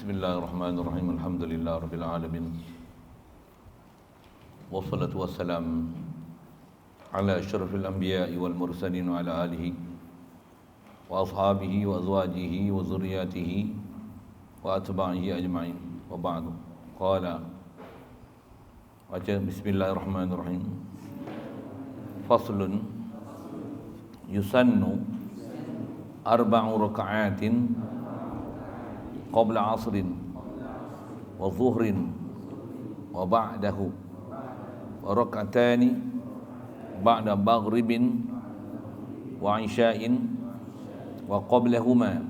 Bismillahirrahmanirrahim. Alhamdulillah Rabbil Alamin. Wassalatu wassalam ala asyrafil anbiya'i wal mursalin wa ala alihi wa ashabihi wa azwajihi wa zurriyatihi wa atba'ihi ajma'in. Wa ba'du. Qala, baca Bismillahirrahmanirrahim. Faslun yusannu arba'u raka'atin qabla asrin wa zuhrin wa ba'dahu wa rak'atani ba'da maghribin wa isya'in wa qablahuma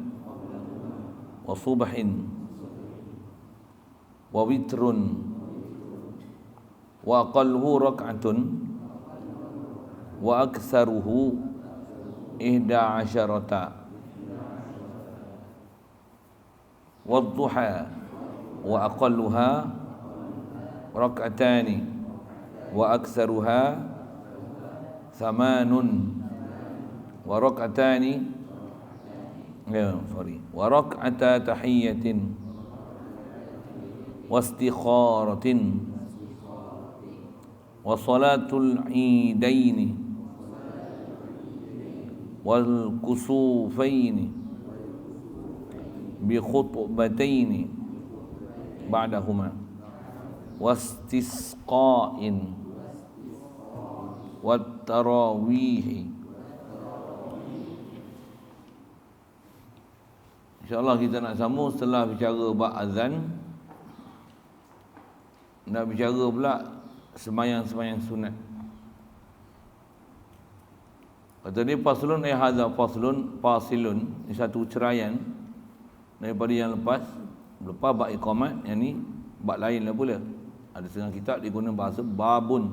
wa subhin wa witrun wa aqalluhu rak'atun wa aktsaruhu 11 والضحى وأقلها ركعتان وأكثرها 8 وركعتان وركعتا تحية واستخارة وصلاة العيدين والكسوفين بخطبتين بعدهما واستسقاء والتراويح. InsyaAllah kita nak sambung setelah bicara bab azan, nak bicara pula sembahyang-sembahyang sunat. Kata ni faslun hadza fasilun, ini satu ceraian daripada yang lepas bab iqamat. Yang ni bab lain lah pula. Ada setengah kitab diguna bahasa babun.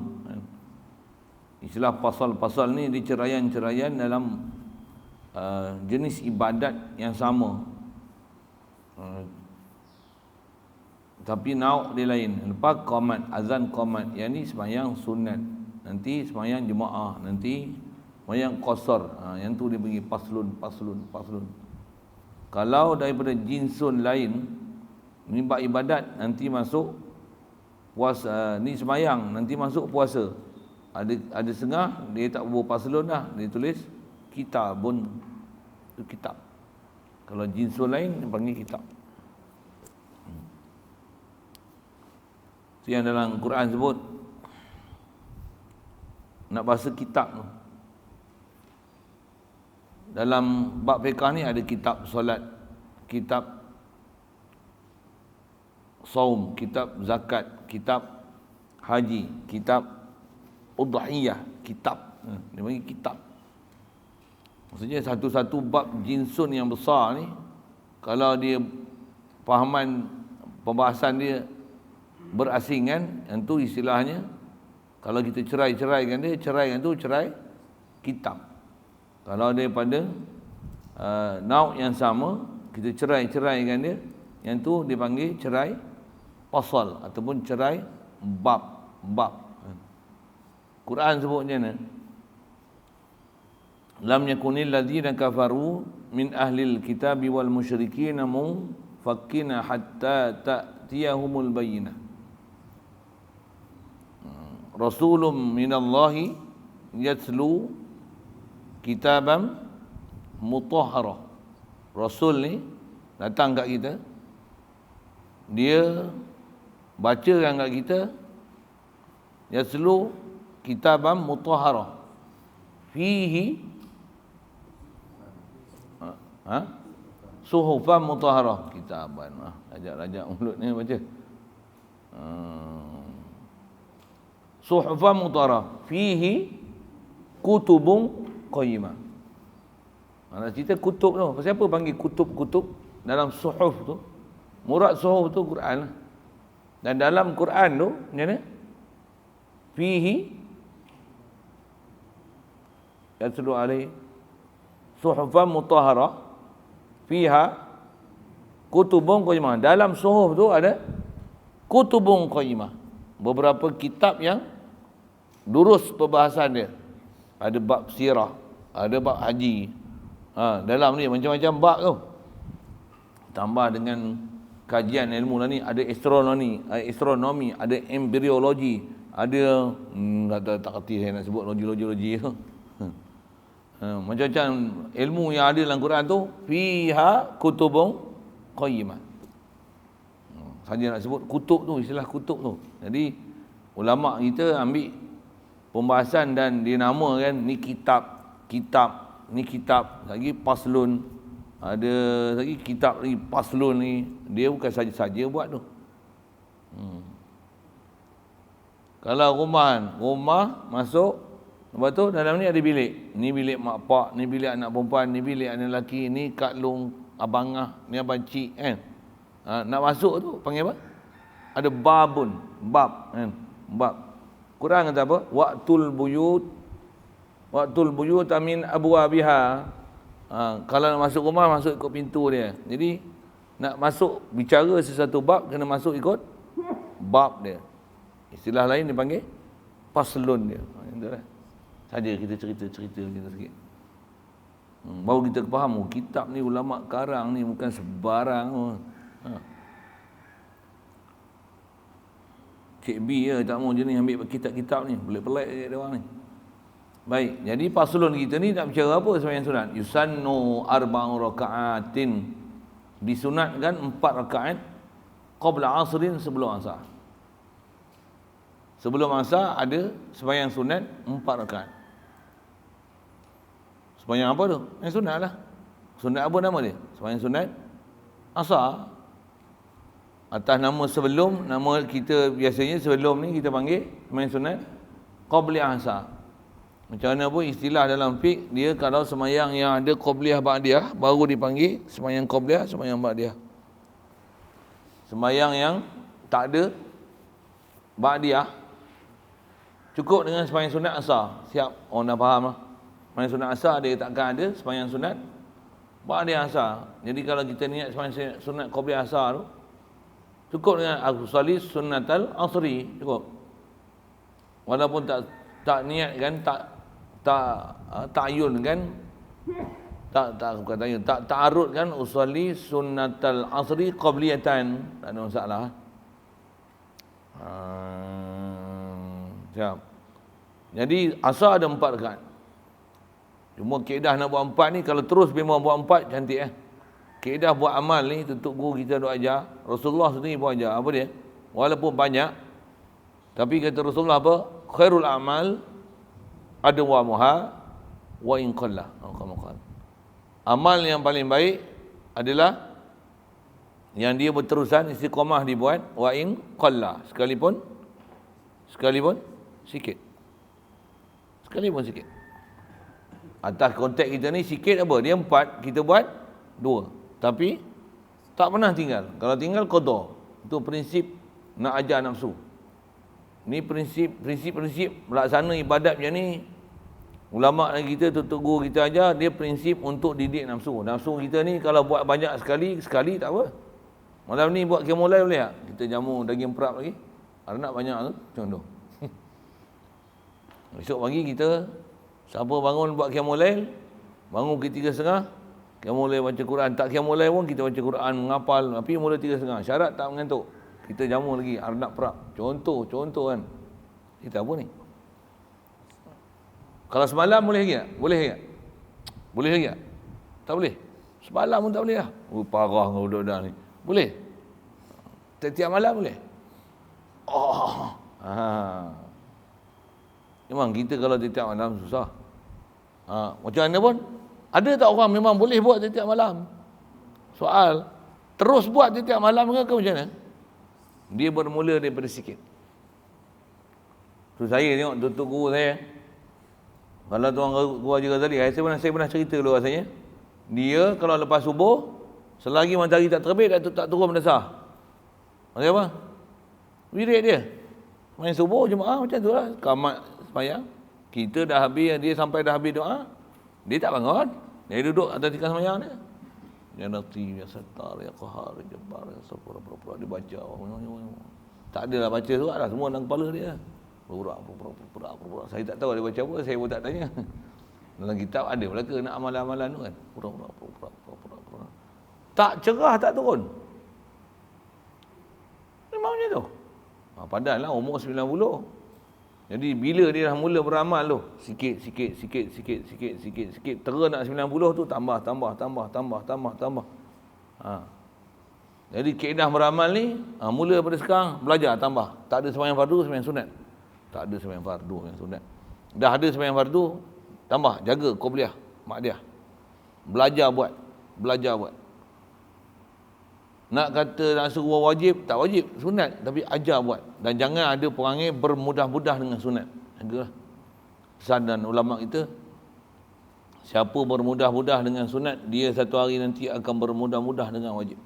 Istilah pasal-pasal ni di ceraian-ceraian dalam jenis ibadat yang sama, tapi nauk dia lain. Lepas qamat, azan qamat, yang ni sembahyang sunat, nanti sembahyang jemaah, nanti sembahyang qasar. Yang tu dia bagi paslun. Kalau daripada jinsun lain, ni bab ibadat, nanti masuk puasa, ni sembahyang, nanti masuk puasa. Ada setengah dia tak buat paslun dah, dia tulis kitabun, itu kitab. Kalau jinsun lain dia panggil kitab. Itu yang dalam Quran sebut, nak bahasa kitab tu. Dalam bab fiqh ni ada kitab solat, kitab saum, kitab zakat, kitab haji, kitab udhiyah, kitab. Dia panggil kitab. Maksudnya satu-satu bab jinsun yang besar ni, kalau dia fahaman pembahasan dia berasingan, yang tu istilahnya, kalau kita ceraikan dia, ceraikan tu cerai kitab. Kalau daripada nauk yang sama, kita ceraikan dia, yang tu dipanggil cerai pasal ataupun cerai bab. Quran sebutnya ni, lam yakunil ladzina kafaru min ahlil kitabi wal musyrikin munfakkina hatta ta'tiyahumul bayyinah. Rasulun minallahi yatslu kitaban mutahharah. Rasul ni datang kat kita, dia bacakan kat kita, yatslu kitaban mutahharah fihi suhufan mutahharah. Kitaban, rajak mulut ni baca. Suhufan mutahharah fihi kutubun qayyimah. Mana cerita kutub tu, pasal apa panggil kutub dalam suhuf tu? Murad suhuf tu Quran lah. Dan dalam Quran tu macam mana? Fihi yatlu alaihi suhufan mutahharah fiha kutubun qayyimah. Dalam suhuf tu ada kutubun qayyimah, beberapa kitab yang lurus perbahasan dia. Ada bab sirah, ada bab haji. Dalam ni macam-macam bab tu. Tambah dengan kajian ilmu lah ni, ada astronomi, ada embryologi, ada tak kerti saya nak sebut logi tu. Macam-macam ilmu yang ada dalam Quran tu, fiha kutubun qayyimah. Saja nak sebut kutub tu, istilah kutub tu. Jadi ulama kita ambil pembahasan dan dia namakan ni kitab, ni kitab, lagi paslun, ada lagi kitab lagi paslun ni. Dia bukan saja-saja buat tu. Kalau rumah masuk, lepas tu dalam ni ada bilik. Ni bilik mak pak, ni bilik anak perempuan, ni bilik anak lelaki, ni kak long, abang ah, ni abang cik kan. Nak masuk tu panggil apa? Ada bab kan. Bab. Quran kata apa? Waqtul buyut min abwabiha. Kalau nak masuk rumah, masuk ikut pintu dia. Jadi nak masuk bicara sesuatu bab, kena masuk ikut bab dia. Istilah lain dipanggil paslun dia. Itulah. Saja kita cerita kita sikit. Baru kita faham, kitab ni ulama karang ni bukan sebarang. Cik B tak mau jenis ambil kitab-kitab ni, pelik-pelik dia orang ni. Baik, jadi paslun kita ni nak bicara apa sembahyang sunat? Yusannu arba'u raka'atin. Disunatkan 4 rakaat qabla asrin, sebelum asar. Sebelum asar ada sembahyang sunat 4 rakaat. Sembahyang apa tu? Yang sunat lah. Sunat apa nama dia? Sembahyang sunat asar. Atas nama sebelum, nama kita biasanya sebelum ni kita panggil sembahyang sunat qabliyah asar. Macam mana pun istilah dalam fiqh, dia kalau sembahyang yang ada qabliyah ba'diyah baru dipanggil sembahyang qabliyah, sembahyang ba'diyah. Sembahyang yang tak ada ba'diyah cukup dengan sembahyang sunat asar. Siap, orang dah faham lah. Sembahyang sunat asar dia takkan ada sembahyang sunat ba'diyah asar. Jadi kalau kita niat sembahyang sunat qabliyah asar tu, cukup dengan aku salli sunnatal asri, cukup. Walaupun tak niat kan, ta'yun kan, bukan ta'yun, ta'arud kan, usalli sunnatal asri qabliyatan, tak ada masalah. Siap. Jadi asar ada 4 rakaat. Cuma kaedah nak buat 4 ni, kalau terus memang buat 4 cantik Kaedah buat amal ni, tutup guru kita duk ajar, Rasulullah sendiri pun ajar. Apa dia? Walaupun banyak, tapi kata Rasulullah apa? Khairul amal adwamuha wa in qalla. Amal yang paling baik adalah yang dia berterusan, istiqamah dibuat, wa in qalla, sekalipun sikit. Sekalipun sikit. Atas konteks kita ni sikit apa? Dia 4, kita buat 2. Tapi tak pernah tinggal. Kalau tinggal qada. Itu prinsip nak ajar nafsu. Ni prinsip melaksana ibadat macam ni. Ulama kita, tutup guru kita ajar, dia prinsip untuk didik nafsu. Nafsu kita ni kalau buat banyak sekali tak apa. Malam ni buat qiyamul lail boleh tak? Kita jamu daging perap lagi. Ada nak banyak tu, contoh. Esok pagi kita siapa bangun buat qiyamul lail, bangun ke 3.30, qiyamul lail baca Quran. Tak qiyamul lail pun kita baca Quran, menghafal, tapi mula 3.30. Syarat tak mengantuk. Kita jamu lagi arnab perap. Contoh kan. Kita apa ni? Kalau semalam boleh lagi tak? Boleh lagi tak? Boleh lagi tak? Tak boleh. Semalam pun tak boleh lah. Parah dengan budak-budak ni. Boleh? Tiap malam boleh? Memang kita kalau tiap malam susah. Macam mana pun, ada tak orang memang boleh buat tiap malam? Soal, terus buat tiap malam ke macam mana? Dia bermula daripada sikit. Tu saya tengok tutup guru saya. Kalau tuan guru Haji Ghazali, saya pernah cerita dulu rasanya. Dia kalau lepas subuh, selagi matahari tak terbit, tak turun mendasar. Maksudnya apa? Wirid dia. Main subuh jemaah macam tu lah. Kamat semayang. Kita dah habis, dia sampai dah habis doa, dia tak bangun. Dia duduk atas tikar semayang dia. Ya Latif, Ya Sattar, Ya Qahar, Ya Jabbar, Ya Sabur, pura-pura dia baca. Tak adalah baca surat lah, semua dalam kepala dia. Pura-pura. Saya tak tahu dia baca apa, saya pun tak tanya. Dalam kitab ada pula ke nak amalan-amalan tu kan. Pura-pura. Tak cerah, tak turun. je tu. Padahal lah umur 90. Jadi bila dia dah mula beramal tu, sikit, terus nak 90 tu tambah. Jadi kaedah beramal ni, mula daripada sekarang, belajar, tambah. Tak ada sembahyang fardu, sembahyang sunat. Tak ada sembahyang fardu, sembahyang sunat. Dah ada sembahyang fardu, tambah, jaga qobliyah, mak dia. Belajar buat. Nak kata nak suruh wajib, tak wajib, sunat. Tapi ajar buat. Dan jangan ada perangai bermudah-mudah dengan sunat. Jagalah. Pesan dan ulama kita, siapa bermudah-mudah dengan sunat, dia satu hari nanti akan bermudah-mudah dengan wajib.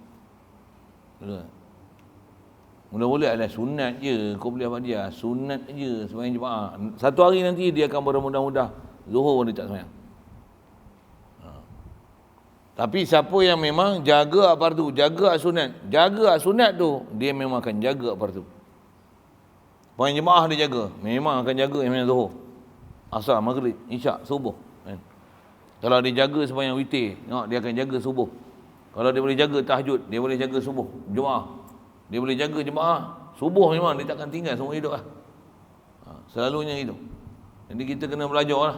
Mula-mula adalah sunat je, kau boleh apa dia? Sunat je, sembahyang jemaah. Satu hari nanti dia akan bermudah-mudah. Zuhur pun dia tak sembahyang. Tapi siapa yang memang jaga fardu, jaga sunat tu, dia memang akan jaga fardu. Sembahyang jemaah dia jaga, memang akan jaga sembahyang zuhur, asar, maghrib, isyak, subuh. Kalau dia jaga sembahyang witir, dia akan jaga subuh. Kalau dia boleh jaga tahajud, dia boleh jaga subuh, jemaah. Dia boleh jaga jemaah, subuh memang dia takkan tinggal seumur hidup lah. Selalunya itu. Jadi kita kena belajar lah,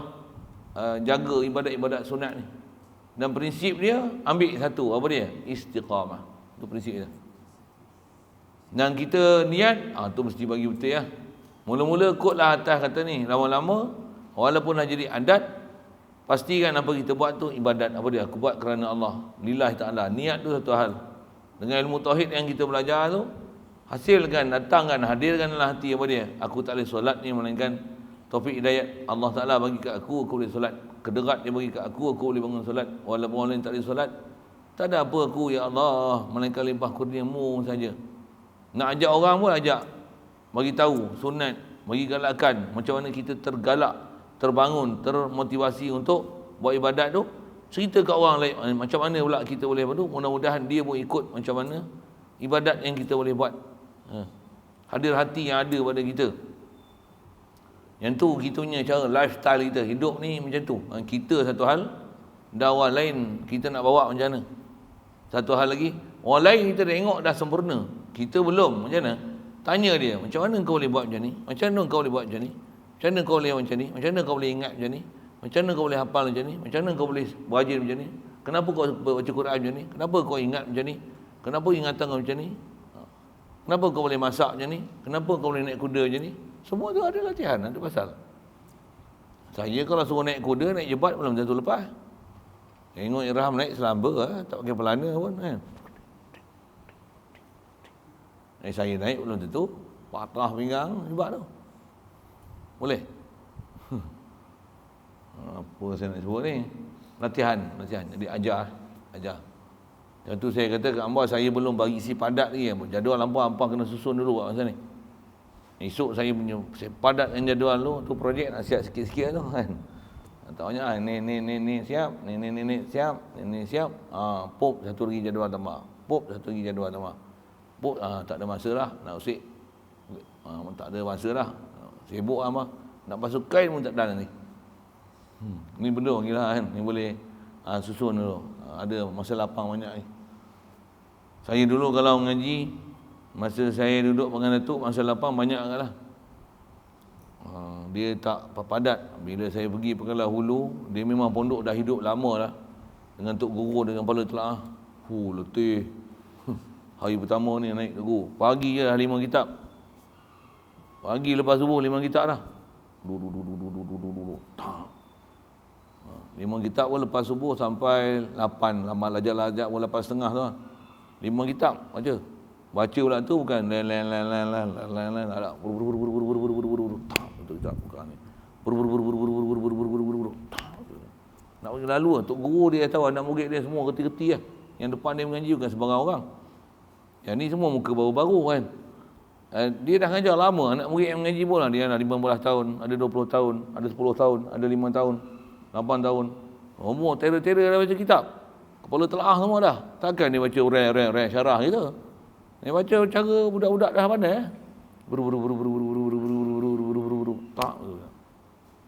jaga ibadat-ibadat sunat ni. Dan prinsip dia, ambil satu, apa dia? Istiqamah. Itu prinsip dia. Dan kita niat, tu mesti bagi betul ya. Mula-mula kotlah atas kata ni, lama-lama, walaupun dah jadi adat, pastikan apa kita buat tu ibadat. Apa dia? Aku buat kerana Allah, lillahi ta'ala. Niat tu satu hal. Dengan ilmu tauhid yang kita belajar tu, hasilkan, datangkan, hadirkanlah hati apa dia? Aku tak boleh solat ni melainkan taufik hidayat Allah Ta'ala bagi kat aku boleh solat. Kederat dia bagi kat aku boleh bangun solat. Walaupun orang lain tak boleh solat, tak ada apa aku ya Allah, melainkan limpah kurniamu saja. Nak ajak orang pun ajak, bagi tahu sunat, bagi galakkan macam mana kita tergalak, terbangun, termotivasi untuk buat ibadat tu. Cerita kat orang lain macam mana pula kita boleh buat tu. Mudah-mudahan dia pun ikut macam mana ibadat yang kita boleh buat. Hadir hati yang ada pada kita. Yang tu kita punya cara lifestyle kita, hidup ni macam tu. Kita satu hal, dan orang lain kita nak bawa macam mana. Satu hal lagi, orang lain kita tengok dah sempurna, kita belum, macam mana? Tanya dia, macam mana kau boleh buat macam ni? Macam mana kau boleh buat macam ni? Macam mana kau boleh macam ni? Macam mana kau boleh ingat macam ni? Macam mana kau boleh hafal macam ni? Macam mana kau boleh berajin macam ni? Kenapa kau baca Quran macam ni? Kenapa kau ingat macam ni? Kenapa ingatan kau macam ni? Kenapa kau boleh masak macam ni? Kenapa kau boleh naik kuda macam ni? Semua tu ada latihan, ada pasal. Saya kalau suruh naik kuda, naik jebat belum tentu lepas. Tengok Irham naik selamba, tak pakai pelana pun kan. Saya naik belum tentu patah pinggang jebat tu. Boleh? Apa saya nak sebut ni? Latihan. Jadi ajar. Contoh saya kata kat hamba, saya belum bagi isi padat lagi. Jadual hamba kena susun dulu buat masa ni. Esok saya padatkan jadual tu projek nak siap sikit-sikit tu kan. Tak banyak ni siap, ni siap. Pop satu lagi jadual tambah. Pop tak ada masa lah nak usik. Tak ada masa lah. Sibuk lah nak basuh kain pun tak ada nanti. Ni benda gila kan. Ni boleh susun dulu. Ada masa lapang banyak ni. Saya dulu kalau mengaji, masa saya duduk dengan Datuk, masa lapang banyak agaklah. Dia tak padat. Bila saya pergi Pekelah Hulu, dia memang pondok dah hidup lama lah. Dengan Tok Guru dengan kepala telaah. Letih. Hari pertama ni naik ke guru. Pagi je dah 5 kitab. Pagi lepas subuh 5 kitab dah. Tak. 5 kitab pun lepas subuh sampai 8. Lama lajak-lajak pun 8.30 tu. 5 kitab baca. Baca pula tu bukan ada betul tak bukan ni. Nak pergi lalu Tok Guru dia tahu anak murid dia semua reti-reti lah. Yang depan dia mengaji bukan sebarang orang. Yang ni semua muka baru-baru kan. Dia dah ngajar lama. Anak murid yang mengaji pun lah. Dia dah 15 tahun, ada 20 tahun, ada 10 tahun, ada 5 tahun, 8 tahun. Semua tera-tera dah baca kitab. Kepala telaah semua dah. Takkan dia baca urai syarah gitu. Dia baca cara budak-budak dah pandai.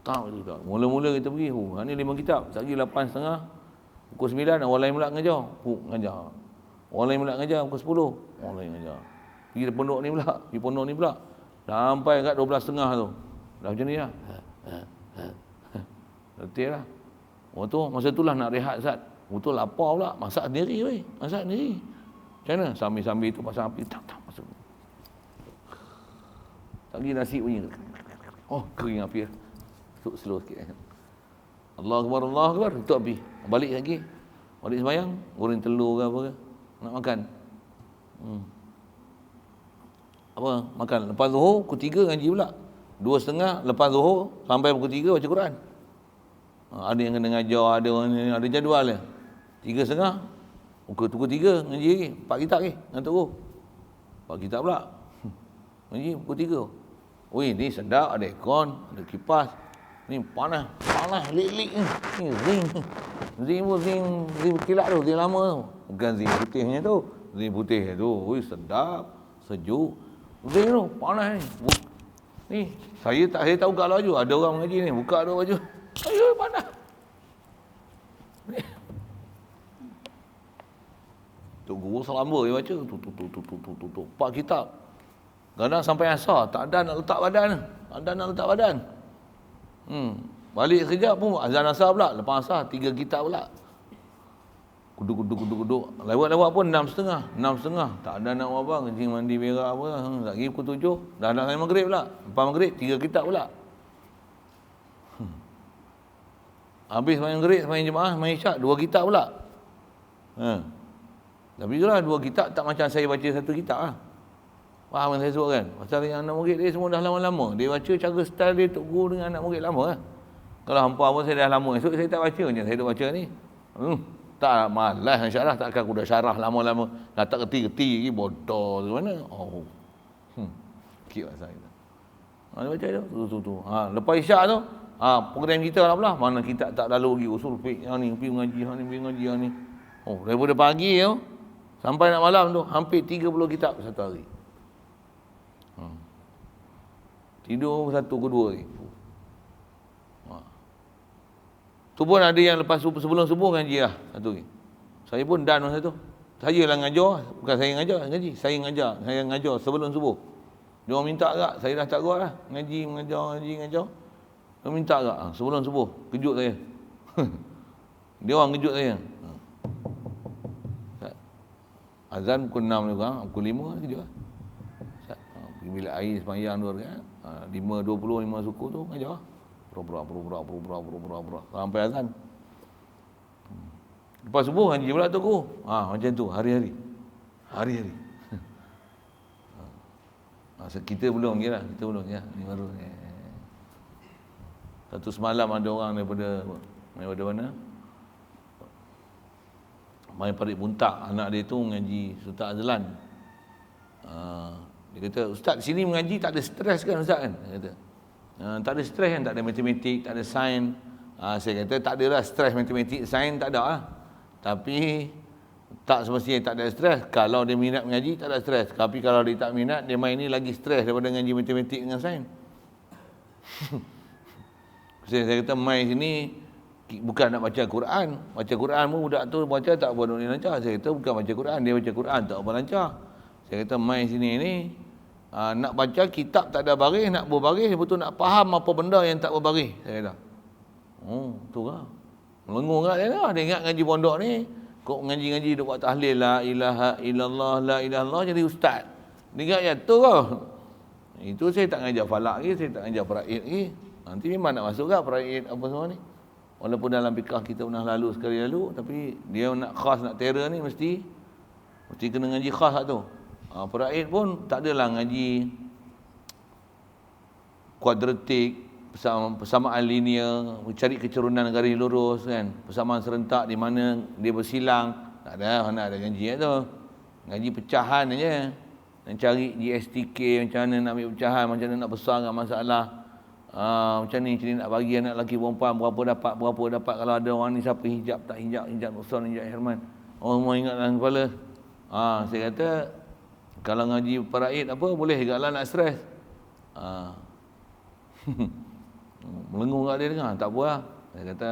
Tak. Mula-mula kita pergi, ni 5 kitab, lagi 8.30, pukul 9 orang lain pula ngajar. Ngajar. Orang lain pula ngajar pukul 10, orang lain ngajar. Pergi pondok ni pula, pergi pondok ni pula. Sampai kat 12.30 tu. Dah macam ni lah. Letih lah. Tu masa tu lah nak rehat Ustaz. Betul lapar pula. Masak sendiri weh. Masak sendiri. Macam mana? Sambil-sambil tu pasang api. Tak masuk. Tak pergi nasi bunyi. Oh, kering api lah. Slow sikit. Allahu Akbar, Allahu Akbar. Tutup api. Balik lagi. Balik sembahyang. Goreng telur ke apa ke. Nak makan. Apa? Makan. Lepas Zuhur, pukul 3 ngaji pula. 2.30 lepas Zuhur sampai pukul 3 baca Quran. Ada yang kena ngajar, ada jadual dia. 3.30 pukul 3 ngaji lagi. 4 kitab lagi dengan Tok Guru. 4 kitab pula. Ngaji pukul 3. Oi, ni sedap, ada aircon, ada kipas. Ni panas, lik-lik ni. Ni ring kilat tu, ring lama tu. Bukan ring putihnya tu. Ring putih tu, oi sedap, sejuk. Ring tu panas ni. Ni, saya tak buka baju. Ada orang mengaji ni, buka tu baju. Ayo panas. Tok Guru selamba dia baca. Tu. 4 kitab. Kadang sampai asar, tak ada nak letak badan. Balik kerja pun azan asar pula. Lepas asar 3 kitab pula. Kuduk. Lewat pun 6.30. Tak ada nak apa, kencing mandi berak apa. Lagi pukul 7. Dah nak sampai maghrib pula. Lepas maghrib 3 kitab pula. Habis sembahyang maghrib, sembahyang jemaah, sembahyang isyak 2 kitab pula. Tapi itulah 2 kitab tak macam saya baca 1 kitab lah. Faham yang saya sebut kan? Pasal yang anak murid dia semua dah lama-lama. Dia baca cara style dia Tok Guru dengan anak murid lama lah. Kalau hampa pun saya dah lama. Esok saya tak baca macam saya dah baca ni. Tak malas insyaAllah. Takkan aku dah syarah lama-lama. Dah tak kerti-kerti lagi. Bodoh ke mana. Sikit pasal kita. Dia baca tu. Lepas isyak tu. Program kita lah pula. Mana kita tak lalu lagi. Usul fiqh yang ni. Pergi mengaji yang ni. Daripada pagi tu. Sampai nak malam tu. Hampir 30 kitab satu hari. Tidur 1 ke 2 hari. Tu pun ada yang lepas sebelum subuh ngaji lah satu hari. Saya pun dan masa tu. Saya lah ngajar, bukan saya ngajar, ngaji. Saya ngajar sebelum subuh. Dia orang minta agak, saya dah tak kuat lah. Mengajar. Dia minta agak sebelum subuh. Kejut saya. Dia orang kejut saya. Azan pukul 6 juga, pukul 5 kejut lah. Pergi bilik air sembahyang 2 rakaat. 5.20 5 suku tu ngajar. Pura-pura sampai azan. Lepas subuh ngaji pula tu aku. Macam tu hari-hari. Kita belum kira, Ni baru ni. Satu semalam ada orang daripada mana? Mai Parit Buntak, anak dia tu ngaji Ustaz Azlan. Dia kata, Ustaz sini mengaji tak ada stres kan Ustaz kan? Dia kata, tak ada stres kan, tak ada matematik, tak ada sains. Saya kata tak ada lah stres matematik, sains tak ada lah. Tapi tak semestinya tak ada stres. Kalau dia minat mengaji tak ada stres. Tapi kalau dia tak minat, dia main ni lagi stres daripada ngaji matematik dengan sains. Saya kata main sini bukan nak baca Quran. Baca Quran pun budak tu baca tak buat ni lancar. Saya kata bukan baca Quran, dia baca Quran tak apa lancar. Saya kata main sini ni nak baca kitab tak ada baris, nak berbaris betul nak faham apa benda yang tak berbaris. Saya kata. Tu lah. Melengung kat dia lah. Dia ingat ngaji pondok ni, kok ngaji-ngaji duk buat tahlil la ilaha illallah la ilaha illallah jadi ustaz. Dia ingat ya tu kau. Itu saya tak ngajar falak lagi, saya tak ngajar faraid lagi. Nanti memang nak masuk kat faraid apa semua ni. Walaupun dalam fikah kita pernah lalu sekali lalu, tapi dia nak khas nak terror ni mesti kena ngaji khas lah tu. Faraid pun tak adalah ngaji kuadratik, persamaan linear, cari keturunan garis lurus kan, persamaan serentak di mana dia bersilang. Tak ada, mana ada ngaji tu. Ngaji pecahan aja. Nak cari GSTK macam mana nak ambil pecahan, macam mana nak besarkan masalah. Macam ni nak bagi anak lelaki perempuan berapa dapat kalau ada orang ni siapa hijab tak hijab Ustaz hijab Herman. Semua ingat dalam kepala. Saya kata kalau ngaji faraid apa boleh gaklah nak stres. Melengung kat dia dengar, tak apa lah. Saya kata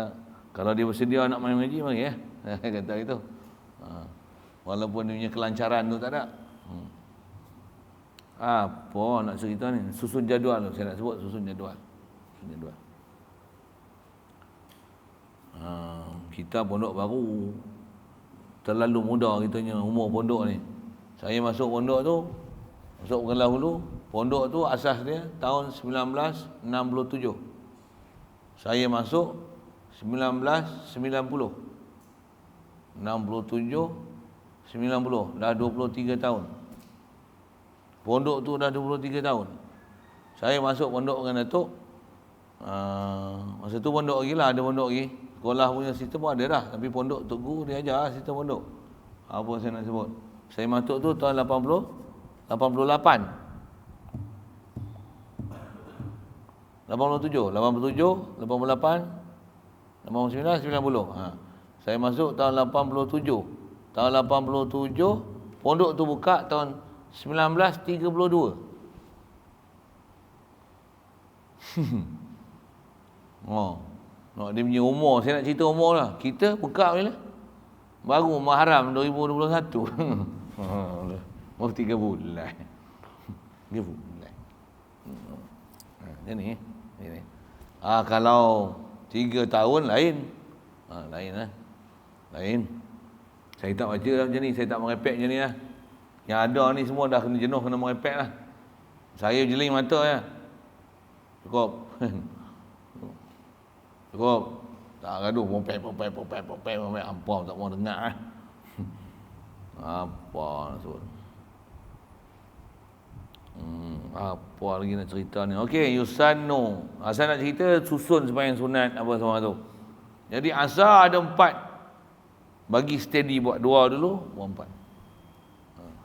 kalau dia bersedia nak main ngaji mari ya. Saya kata itu. Walaupun dia punya kelancaran tu tak ada. Apa nak cerita ni? Susun jadual tu. Saya nak sebut susun jadual. Kita pondok baru. Terlalu muda kitanya umur pondok ni. Saya masuk pondok tu, masuk Kelah Hulu, pondok tu asas dia tahun 1967. Saya masuk 1990. 67, 90, dah 23 tahun. Pondok tu dah 23 tahun. Saya masuk pondok dengan Datuk. Masa tu pondok lagi lah, ada pondok lagi. Sekolah punya sistem pun ada dah. Tapi pondok Tok Guru dia ajar sistem pondok. Apa saya nak sebut. Saya masuk tu tahun 88. 87, 88, 89, 90. Saya masuk tahun 87. Tahun 87, pondok tu buka tahun 1932. Dia punya umur, saya nak cerita umur lah. Kita buka bila? Baru Muharram 2021. Baru 3 bulan. 3 bulan. Macam ni. Kalau 3 tahun lain. Lain lah. Lain. Saya tak baca lah macam ni. Saya tak merepek macam ni lah. Yang ada ni semua dah kena jenuh, kena merepek lah. Saya jeling mata ya. Cukup. Cukup. Tak gaduh. Popek. Apa tak mau dengar lah. Apa nak sebut. Apa lagi nak cerita ni. Okey, yusannu. Saya nak cerita susun sembahyang sunat apa semua tu. Jadi asar ada 4. Bagi steady buat 2 dulu, buat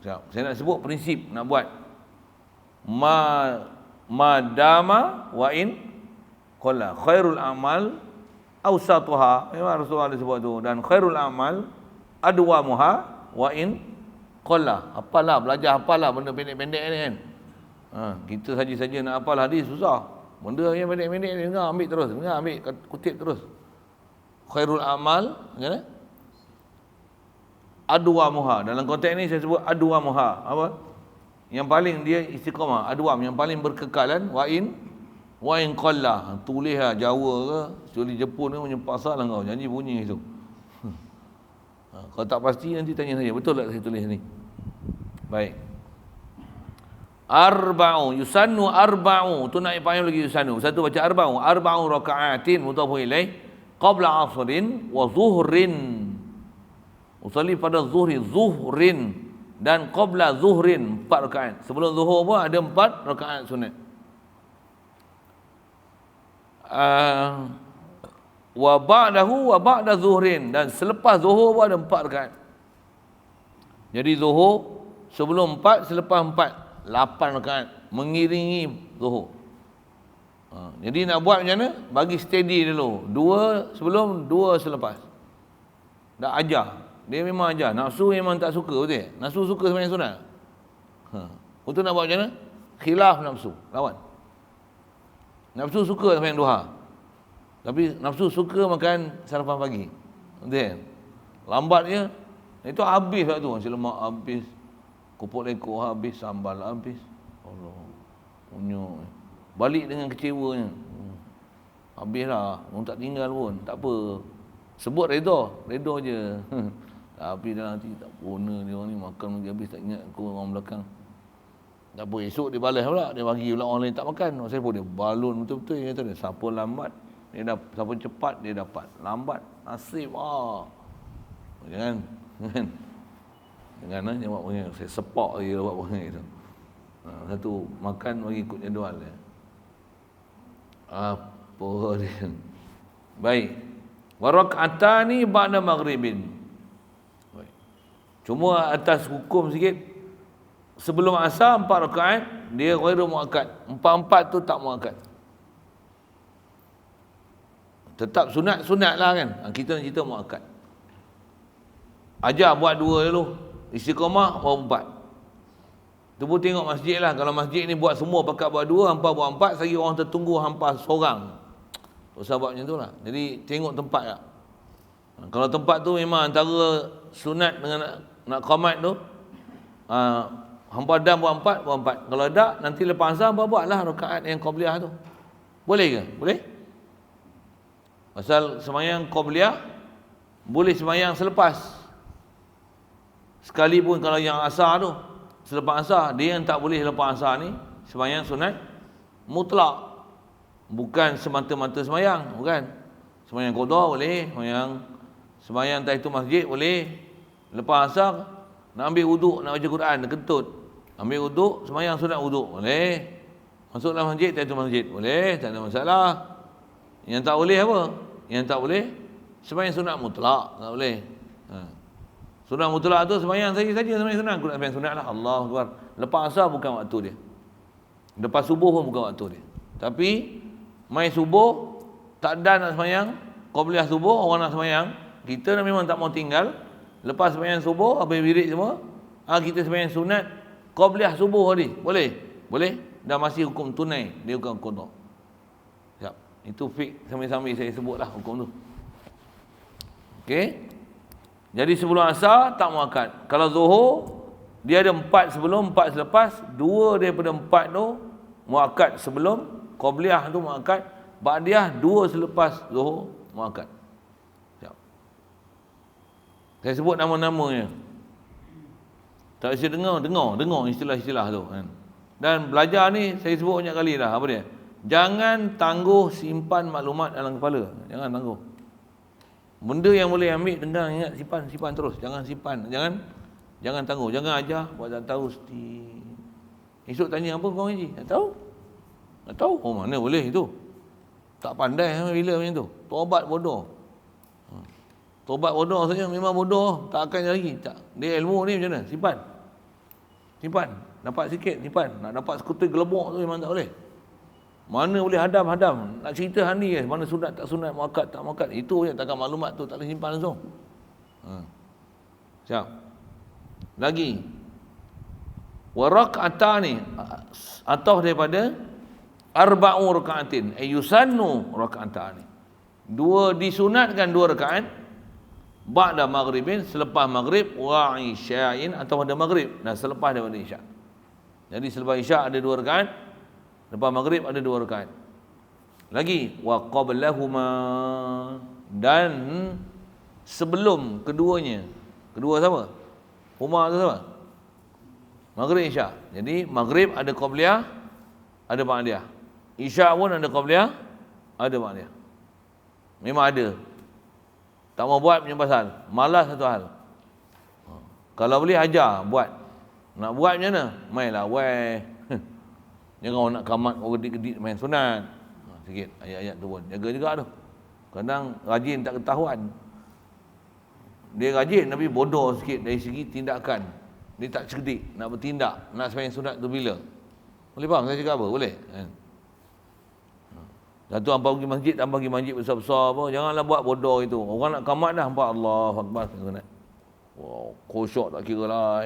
4. Saya nak sebut prinsip nak buat. Madama wa in qalla khairul amal awsatuha. Memang Rasulullah ada sebut tu. Dan khairul amal adwamuha wa in qalla. Apalah, belajar apalah benda pendek-pendek ni kan. Kita saja-saja nak hafal hadis susah. Benda yang pendek-pendek ni dengar ambil terus, ambil kutip terus. Khairul amal, macam mana? Adwamuha. Dalam konteks ni saya sebut adwamuha. Apa? Yang paling dia istiqamah, adwam, yang paling berkekalan, wa in qalla. Tulis lah Jawa ke, kecuali Jepun ni punya pasal lah kau, janji bunyi itu. Kalau tak pasti nanti tanya saya, betul tak saya tulis ni? Baik. Arba'u yusannu arba'u, tu nak payah lagi yusannu. Satu baca arba'u raka'atin mudhafu ilaih qabla asrin wa zuhrin. Usalli pada zuhrin dan qabla zuhrin 4 rakaat. Sebelum zuhur pun ada 4 rakaat sunat. Wa ba'dahu wa ba'da zuhrin, dan selepas zuhur pun ada 4 rakaat. Jadi zuhur sebelum 4, selepas 4, 8 rakaat mengiringi zuhur. Jadi nak buat macam mana? Bagi steady dulu. 2 sebelum, 2 selepas. Dah ajar. Dia memang ajar. Nafsu memang tak suka, betul? Nafsu suka sembahyang sunat. Untuk nak buat macam mana? Khilaf nafsu, lawan. Nafsu suka sembahyang duha. Tapi nafsu suka makan sarapan pagi. Betul? Lambatnya itu habis waktu tu. Nasi lemak habis, kupuk lekor habis, sambal habis. Allah. Punya. Balik dengan kecewanya. Habislah. Orang tak tinggal pun. Tak apa. Sebut redha je. Tapi dalam hati tak puna dia orang ni makan lagi habis, tak ingat aku orang belakang. Tak apa, esok dia balas pula, dia bagi pula orang lain tak makan. Saya pun dia balun betul-betul, dia kata siapa lambat dia dapat, siapa cepat dia dapat. Lambat nasib Jangan buat pengen. Saya sepak lagi buat pengen itu. Satu makan bagi ikut jadual dia. Apa dia? Baik. Wa rak'atani ba'da maghribin. Cuma atas hukum sikit, sebelum asar 4 rakaat dia ghairu muakkad. 4 tu tak muakkad. Tetap sunat lah kan. Kita nak cerita muakkad. Ajar buat 2 dulu. Istiqamah baru 4. Tu pun tengok masjid lah. Kalau masjid ni buat semua pakat buat 2, hampa buat 4, sehari orang tertunggu hampa seorang. Tak usah buat macam tu lah. Jadi tengok tempat lah. Kalau tempat tu memang antara sunat dengan nak qamat tu, Hampa dah buat 4, buat 4. Kalau tak, nanti lepas asar buatlah rakaat yang qabliyah tu. Boleh ke? Boleh? Pasal semayang qabliyah boleh semayang selepas. Sekalipun kalau yang asar tu selepas asar, dia yang tak boleh lepas asar ni semayang sunat mutlak. Bukan semata-mata semayang, bukan. Semayang qada boleh, semayang tahiyatul masjid boleh. Lepas asar nak ambil wuduk, nak baca Quran, nak kentut. Ambil wuduk, semayang sunat wuduk boleh. Masuk dalam masjid, tahiyatul masjid boleh, tak ada masalah. Yang tak boleh apa? Yang tak boleh semayang sunat mutlak, tak boleh. Sunat mutlak tu semayang saja semayang sunat. Aku nak semayang sunat lah, Allahu Akbar. Lepas asar bukan waktu dia. Lepas subuh pun bukan waktu dia. Tapi mai subuh tak ada nak semayang qabliyah subuh, orang nak semayang, kita memang tak mau tinggal. Lepas semayang subuh, habis wirid semua, kita semayang sunat qabliyah subuh tadi. Boleh? Boleh? Dah masih hukum tunai, dia bukan hukum qada. Siap. Itu fik sambil-sambil saya sebutlah hukum tu. Okey. Jadi sebelum asar tak muakkad. Kalau zuhur dia ada 4 sebelum, 4 selepas, 2 daripada 4 tu muakkad sebelum, qabliyah tu muakkad, ba'diyah 2 selepas zuhur muakkad. Siap. Saya sebut nama-namanya. Tak bisa dengar istilah-istilah tu kan. Dan belajar ni saya sebut banyak kali dah, apa dia? Jangan tangguh simpan maklumat dalam kepala. Jangan tangguh. Benda yang boleh ambil, dengar, ingat, simpan terus. Jangan simpan. Jangan tangguh. Jangan ajar buat tak tahu mesti. Esok tanya apa kau ngaji? Tak tahu. Tak tahu. Oh, mana boleh itu? Tak pandai bila macam tu. Tobat bodoh. Tobat bodoh saja memang bodoh, tak akan lagi. Tak. Dia ilmu ni macam mana? Simpan. Dapat sikit, simpan. Nak dapat sekutu gelebok tu memang tak boleh. Mana boleh hadam. Nak cerita hani ke, mana sunat tak sunat, muakkad tak muakkad. Itu je, takkan maklumat tu tak boleh simpan langsung. Siap. Lagi. Wa rak'atani, atau daripada arba'u raka'atin, yusannu raka'atani. Disunatkan 2 rakaat ba'da maghribin, selepas maghrib, wa isya'in, atau pada maghrib dan selepas daripada isya'. Jadi selepas isya' ada 2 rakaat, lepas maghrib ada 2 rakaat. Lagi wa qablahuma, dan sebelum keduanya. Kedua siapa? Umar tu siapa? Maghrib isya'. Jadi maghrib ada qabliyah, ada ba'diyah. Isya' pun ada qabliyah, ada ba'diyah. Memang ada. Tak mau buat punya pasal. Malas satu hal. Kalau boleh ajar buat. Nak buat macam mana? Mainlah weh. Jangan orang nak kamat orang gedik-gedik main sunat. Sikit ayat-ayat tu pun. Jaga juga tu. Kadang rajin tak ketahuan. Dia rajin tapi bodoh sikit dari segi tindakan. Dia tak cerdik nak bertindak, nak sembahyang sunat tu bila. Boleh faham saya cakap apa? Boleh? Satu hampa pergi masjid, hampa pergi masjid besar-besar apa, janganlah buat bodoh itu. Orang nak kamat dah, hampa Allahu Akbar sunat. Wow, khusyuk tak kira lah.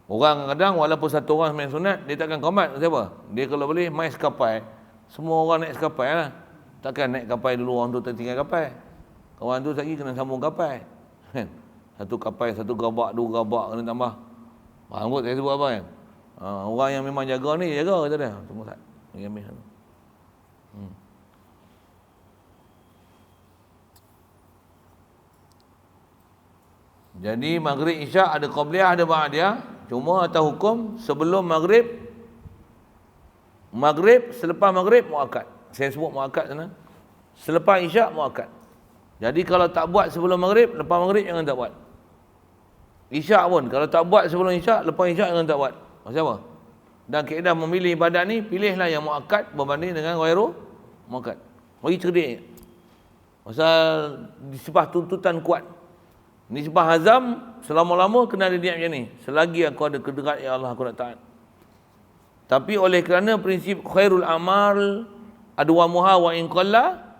Orang kadang walaupun satu orang main sunat, dia takkan kamat siapa? Dia kalau boleh main sekapai. Semua orang naik sekapai lah. Takkan naik kapal dulu, orang tu tertinggal kapal. Kawan tu lagi kena sambung kapal. Satu kapal, satu gerabak, 2 gerabak kena tambah. Faham kot saya sebut apa kan? Orang yang memang jaga ni, jaga kata dia. Semua tak. Ambil satu. Jadi maghrib isyak ada qabliyah ada ba'diyah. Cuma atas hukum sebelum maghrib, selepas maghrib muakkad. Saya sebut muakkad sana. Selepas isyak muakkad. Jadi kalau tak buat sebelum maghrib, lepas maghrib jangan tak buat. Isyak pun kalau tak buat sebelum isyak, lepas isyak jangan tak buat. Maksud apa? Dan kaedah memilih ibadat ni, pilihlah yang muakkad berbanding dengan ghairu muakkad. Bagi cerdik. Pasal disebah tuntutan kuat. Nisbah azam, selama-lama kena ada niat macam ni. Selagi aku ada kedekat, ya Allah aku nak taat. Tapi oleh kerana prinsip khairul amal adwamuha wa in qalla,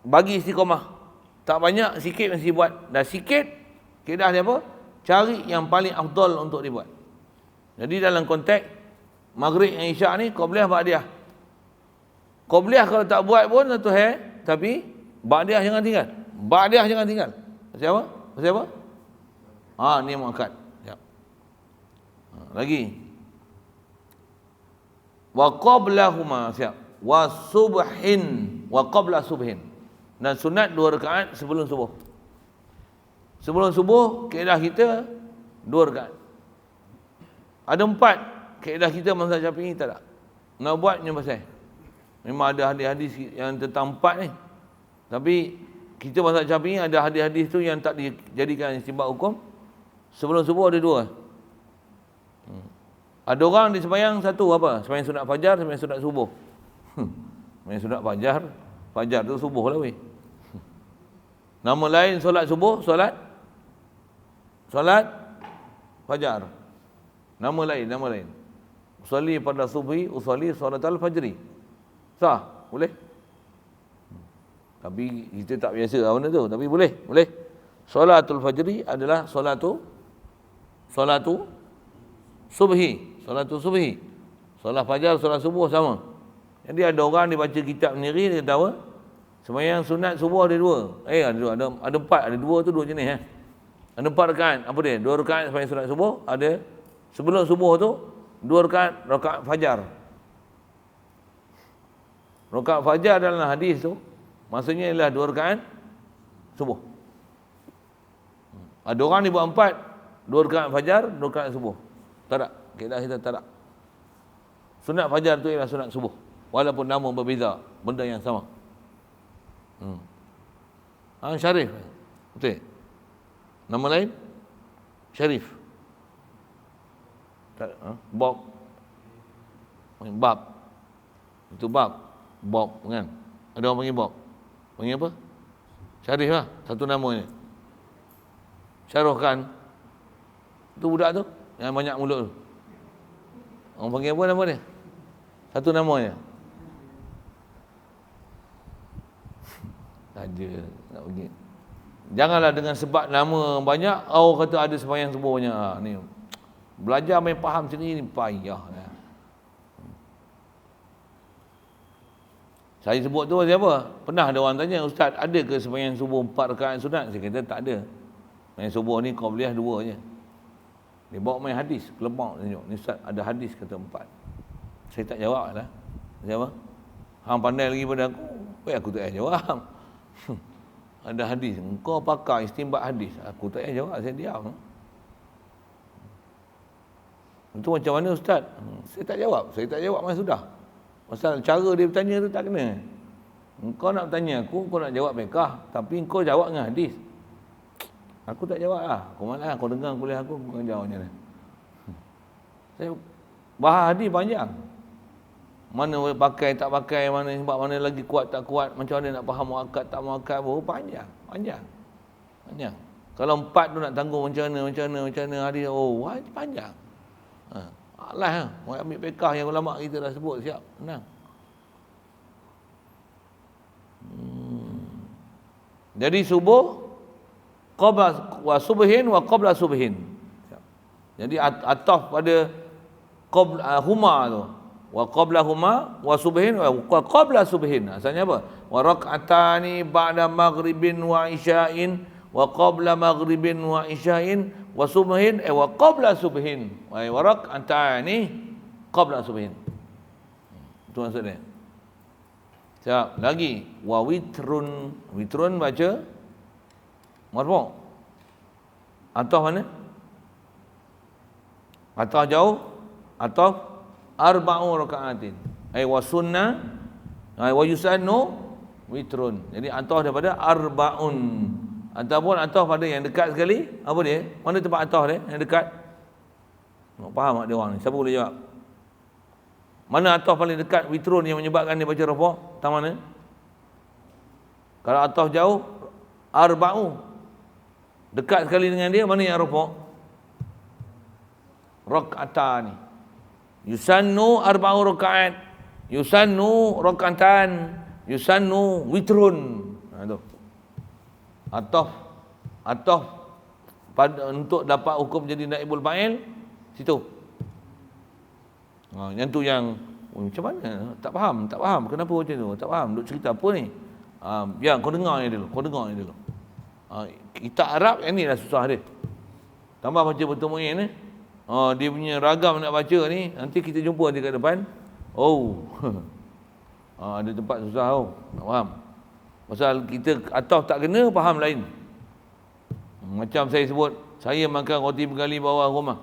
bagi istiqamah. Tak banyak, sikit mesti buat. Dan sikit, kaedah dia apa? Cari yang paling afdal untuk dibuat. Jadi dalam konteks maghrib dan isyak ni, qabliyah ba'diyah. Qabliyah kalau tak buat pun satu hal, tapi ba'diyah jangan tinggal. Ba'diyah jangan tinggal. Pasal apa? Ni muakkad. Sekejap. Lagi. Wa qablahuma, siap. Wa subhin, wa qabla subhin. Dan sunat 2 rakaat sebelum subuh. Sebelum subuh, kaedah kita 2 rakaat. Ada 4 kaedah kita mazhab Syafi'i tak ada. Nak buatnya pasal. Memang ada hadis-hadis yang tentang 4 ni. Tapi kita mazhab Syafi'i ada hadis-hadis tu yang tak dijadikan istinbat hukum. Sebelum subuh ada 2. Ada orang dia sembahyang satu apa? Sembahyang sunat fajar, sembahyang sunat subuh. Sembahyang sunat fajar, fajar tu subuh lah weh. Nama lain solat subuh, solat fajar. Nama lain. Usalli pada subhi, usalli salatal fajri. Sah? Boleh? Tapi kita tak biasa benda tu, tapi boleh. Salatul fajri adalah solatu subhi. Solat fajar, solat subuh sama. Jadi ada orang dia baca kitab sendiri, dia tahu sembahyang sunat subuh ada 2. Ada 4, ada 2 tu 2 jenis. Ada 4 rakaat. Apa dia? 2 rakaat sembahyang sunat subuh, ada sebelum subuh tu 2 rakaat fajar. Rakaat fajar dalam hadis tu maksudnya ialah 2 rakaat subuh. Ada orang ni buat 4, 2 rakaat fajar, 2 rakaat subuh. Tak ada. Kaedah kita tak ada. Sunat fajar tu ialah sunat subuh. Walaupun nama berbeza, benda yang sama. Syarif. Betul. Nama lain? Syarif. Bob. Bab. Itu bab. Bob kan. Ada orang panggil Bob. Panggil apa? Syarif lah. Satu nama ni. Syarif Khan. Itu budak tu. Yang banyak mulut tu. Orang panggil apa nama dia? Satu nama dia. Tak ada. Nak pergi. Janganlah dengan sebab nama banyak, orang kata ada sembahyang subuh banyak. Ni. Belajar main faham sendiri ni payah. Saya sebut tu siapa? Pernah ada orang tanya, Ustaz, ada ke sembahyang subuh 4 rakaat sunat? Saya kata tak ada. Sembahyang subuh ni qabliyah 2 je. Dia bawa main hadis, kelemak tunjuk. Ni Ustaz, ada hadis kata 4. Saya tak jawab lah. Siapa? Hang pandai lagi pada aku. Baik aku tak payah jawab. Ada hadis. Engkau pakar istinbat hadis. Aku tak payah jawab, saya diam. Itu macam mana Ustaz? Saya tak jawab. Saya tak jawab mas sudah. Pasal cara dia bertanya tu tak kena. Engkau nak bertanya aku, kau nak jawab fiqh, tapi engkau jawab dengan hadis. Aku tak jawab lah. Kau malah kau dengar kuliah aku, bukan jawab macam mana. Saya bahas hadis panjang. Mana pakai tak pakai, mana sebab mana lagi kuat tak kuat, macam mana nak faham muakkad tak muakkad, panjang. Kalau 4 tu nak tanggung macam mana hadis, panjang. Alah, mau ambil fiqh yang ulama kita dah sebut, siap, senang. Jadi subuh qabla wa subhin wa qabla subhin. Jadi ataf pada qabla huma tu. Wa qabla huma wa subhin wa qabla subhin. Asalnya apa? Wa rak'atani ba'da maghribin wa isya'in wa qabla maghribin wa isya'in wa subhin wa qabla subhin. Wa rak'atani qabla subhin. Itu maksudnya. Siap. Lagi wa witrun. Witrun baca marfu'. Ataf mana? Ataf jauh. Ataf arba'u raka'atin. Wa sunnah wa yusannu witrun. Jadi ataf daripada arba'un. Ataupun ataf pada yang dekat sekali. Apa dia? Mana tempat ataf dia? Yang dekat. Faham tak dia orang ni? Siapa boleh jawab? Mana ataf paling dekat witrun yang menyebabkan dia baca rafa'? Tang mana? Kalau ataf jauh, arba'u. Dekat sekali dengan dia, mana yang rafa'? Rak'atani. Yusannu arba'u raka'at. Yusannu rak'atan. Yusannu witrun. Tu. Ataf pada untuk dapat hukum jadi naibul fa'il situ. Yang tu yang macam mana? Tak faham. Kenapa macam tu? Tak faham. Duk cerita apa ni? Yang kau dengar ni dulu. Kitab Arab yang ni dah susah dia. Tambah baca Betul Muin dia punya ragam nak baca ni, nanti kita jumpa nanti kat depan. Ada tempat susah nak faham. Pasal kita ataf tak kena, faham lain. Macam saya sebut, saya makan roti menggali bawah rumah.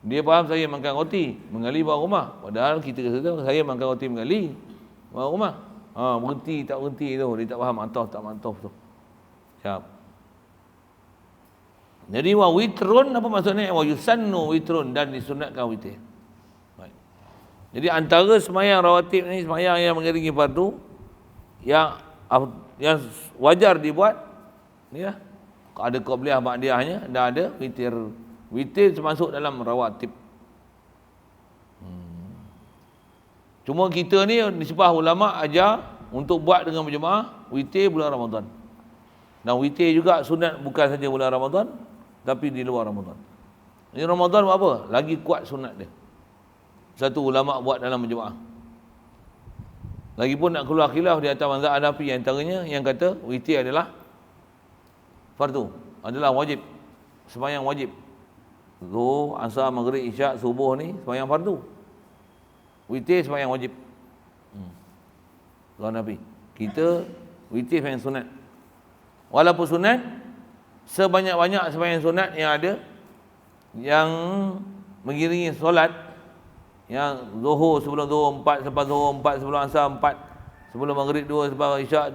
Dia faham saya makan roti menggali bawah rumah. Padahal kita kata saya makan roti menggali bawah rumah. Berhenti tak berhenti tu, dia tak faham ataf tak ataf tu. Siap. Jadi wa witrun apa maksudnya? Wa yusannu witrun, dan disunatkan witir. Baik. Jadi antara sembahyang rawatib ni, sembahyang yang mengiringi fardu yang wajar dibuat ni lah. Ada qabliyah ba'diyahnya dan ada witir. Witir termasuk dalam rawatib. Cuma kita ni nisbah ulama ajar untuk buat dengan berjemaah witir bulan Ramadan. Dan witir juga sunat bukan saja bulan Ramadan, tapi di luar Ramadan. Ini Ramadan buat apa? Lagi kuat sunat dia. Satu ulama buat dalam berjemaah. Lagipun nak keluar khilaf di atas mazhab Hanafi antaranya yang kata witir adalah fardu, adalah wajib. Sembahyang wajib. Zuhur, Asar, Maghrib, Isyak, Subuh ni sembahyang fardu. Witir sembahyang wajib. Kalau Nabi, kita witir sembahyang sunat. Walaupun sunat, sebanyak-banyak sembahyang sunat yang ada, yang mengiringi solat, yang Zuhur sebelum Zuhur 4, selepas Zuhur 4, sebelum Asar 4, sebelum Maghrib 2, selepas Isyak,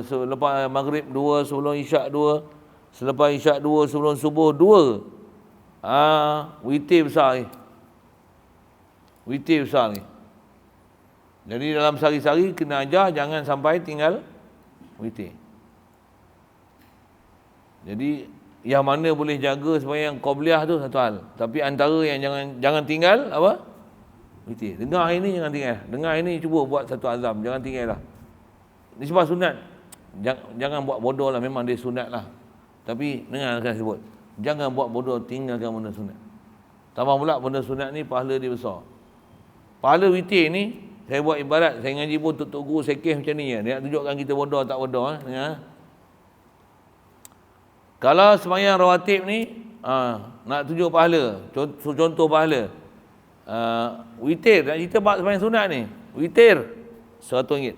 selepas Maghrib 2, sebelum Isyak 2, selepas Isyak 2, sebelum Subuh 2. Witir besar ni. Witir besar ni. Jadi dalam sehari-hari kena ajar jangan sampai tinggal witir. Jadi yang mana boleh jaga sembahyang qabliyah tu satu hal. Tapi antara yang jangan tinggal apa? Witir. Dengar ini jangan tinggal. Dengar ini cuba buat satu azam, jangan tinggal lah. Ini sebab sunat. Jangan buat bodoh lah, memang dia sunat lah. Tapi dengar saya sebut, jangan buat bodoh, tinggalkan benda sunat. Tambah pula benda sunat ni pahala dia besar. Pahala witir ni, saya buat ibarat, saya ngaji pun tok guru sekeh macam ni ya. Dia nak tunjukkan kita bodoh tak bodoh. Dengar. Kalau sembahyang rawatib ni nak tunjuk pahala, contoh pahala. Witir, nak cerita bab sembahyang sunat ni. Witir RM100.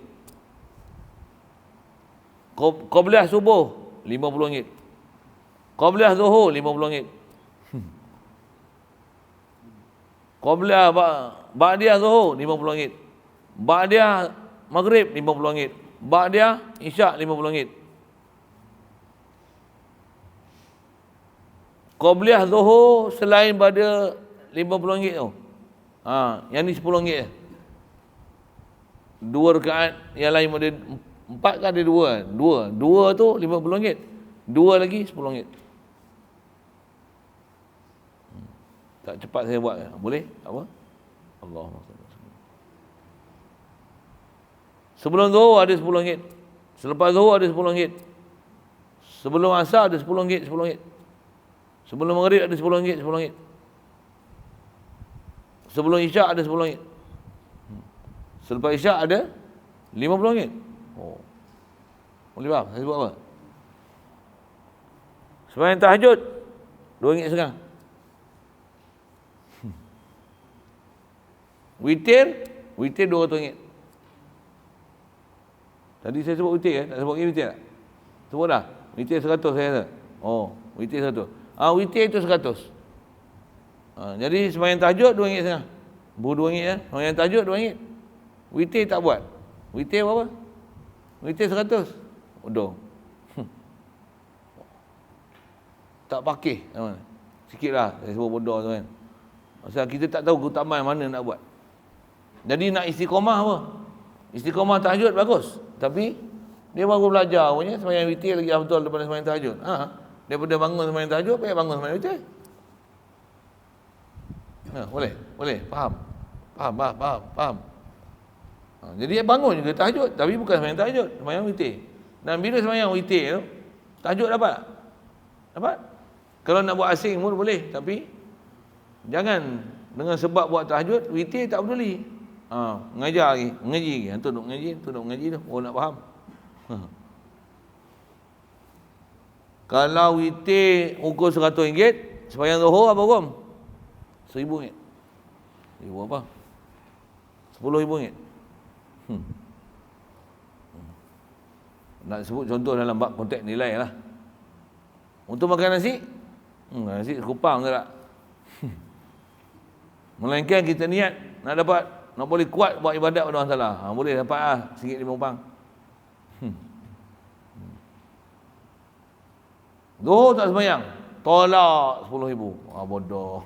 Qabliyah subuh RM50. Qabliyah zuhur RM50. Qabliyah ba'diyah zuhur RM50. Ba'diyah maghrib RM50. Ba'diyah isyak RM50. Qabliyah zuhur selain pada RM50 tu. Yang ni RM10 je. 2 rakaat, yang lain pada 4 kan ada 2. 2 tu RM50. 2 lagi RM10. Tak cepat saya buat. Boleh? Apa? Allahumma salli. Sebelum zuhur ada RM10. Selepas zuhur ada RM10. Sebelum asar ada RM10. Sebelum maghrib ada RM10. Sebelum isyak ada RM10. Selepas isyak ada RM50. Boleh faham? Saya sebut apa? Sembahyang tahajud RM2.5. Witir RM200. Tadi saya sebut witir tak sebut witir tak? Sebut dah. Witir 100 saya kata. Witir 100. Witir itu 100. Jadi sembahyang tahajud RM2.5. RM2 ya. Sembahyang tahajud RM2. Witir tak buat. Witir berapa? Witir 100. Bodoh. Tak pakih. Sikitlah saya sebut bodoh tu kan. Pasal kita tak tahu keutamaan mana nak buat. Jadi nak istiqamah apa? Istiqamah tahajud bagus. Tapi dia baru belajar punya sembahyang witir lagi afdal daripada sembahyang tahajud. Daripada bangun sembahyang tahajud, baik bangun sembahyang witir. Boleh. Faham. Jadi bangun juga tahajud, tapi bukan sembahyang tahajud, sembahyang witir. Dan bila sembahyang witir tu, tahajud dapat? Dapat? Kalau nak buat asing pun boleh, tapi jangan dengan sebab buat tahajud, witir tak peduli. Mengajar lagi, mengaji lagi. Antum duk mengaji tu, nak faham. Kalau witir ukur RM100, sembahyang Zuhur apa hukum? RM1,000. RM1,000 apa? RM10,000. Nak sebut contoh dalam bab konteks nilai lah. Untuk makan nasi, nasi sekupang ke tak? Melainkan kita niat nak dapat, nak boleh kuat buat ibadat pada orang salah. Boleh dapat lah RM1.50. Zuhur tak sembahyang, tolak RM10,000. Bodoh.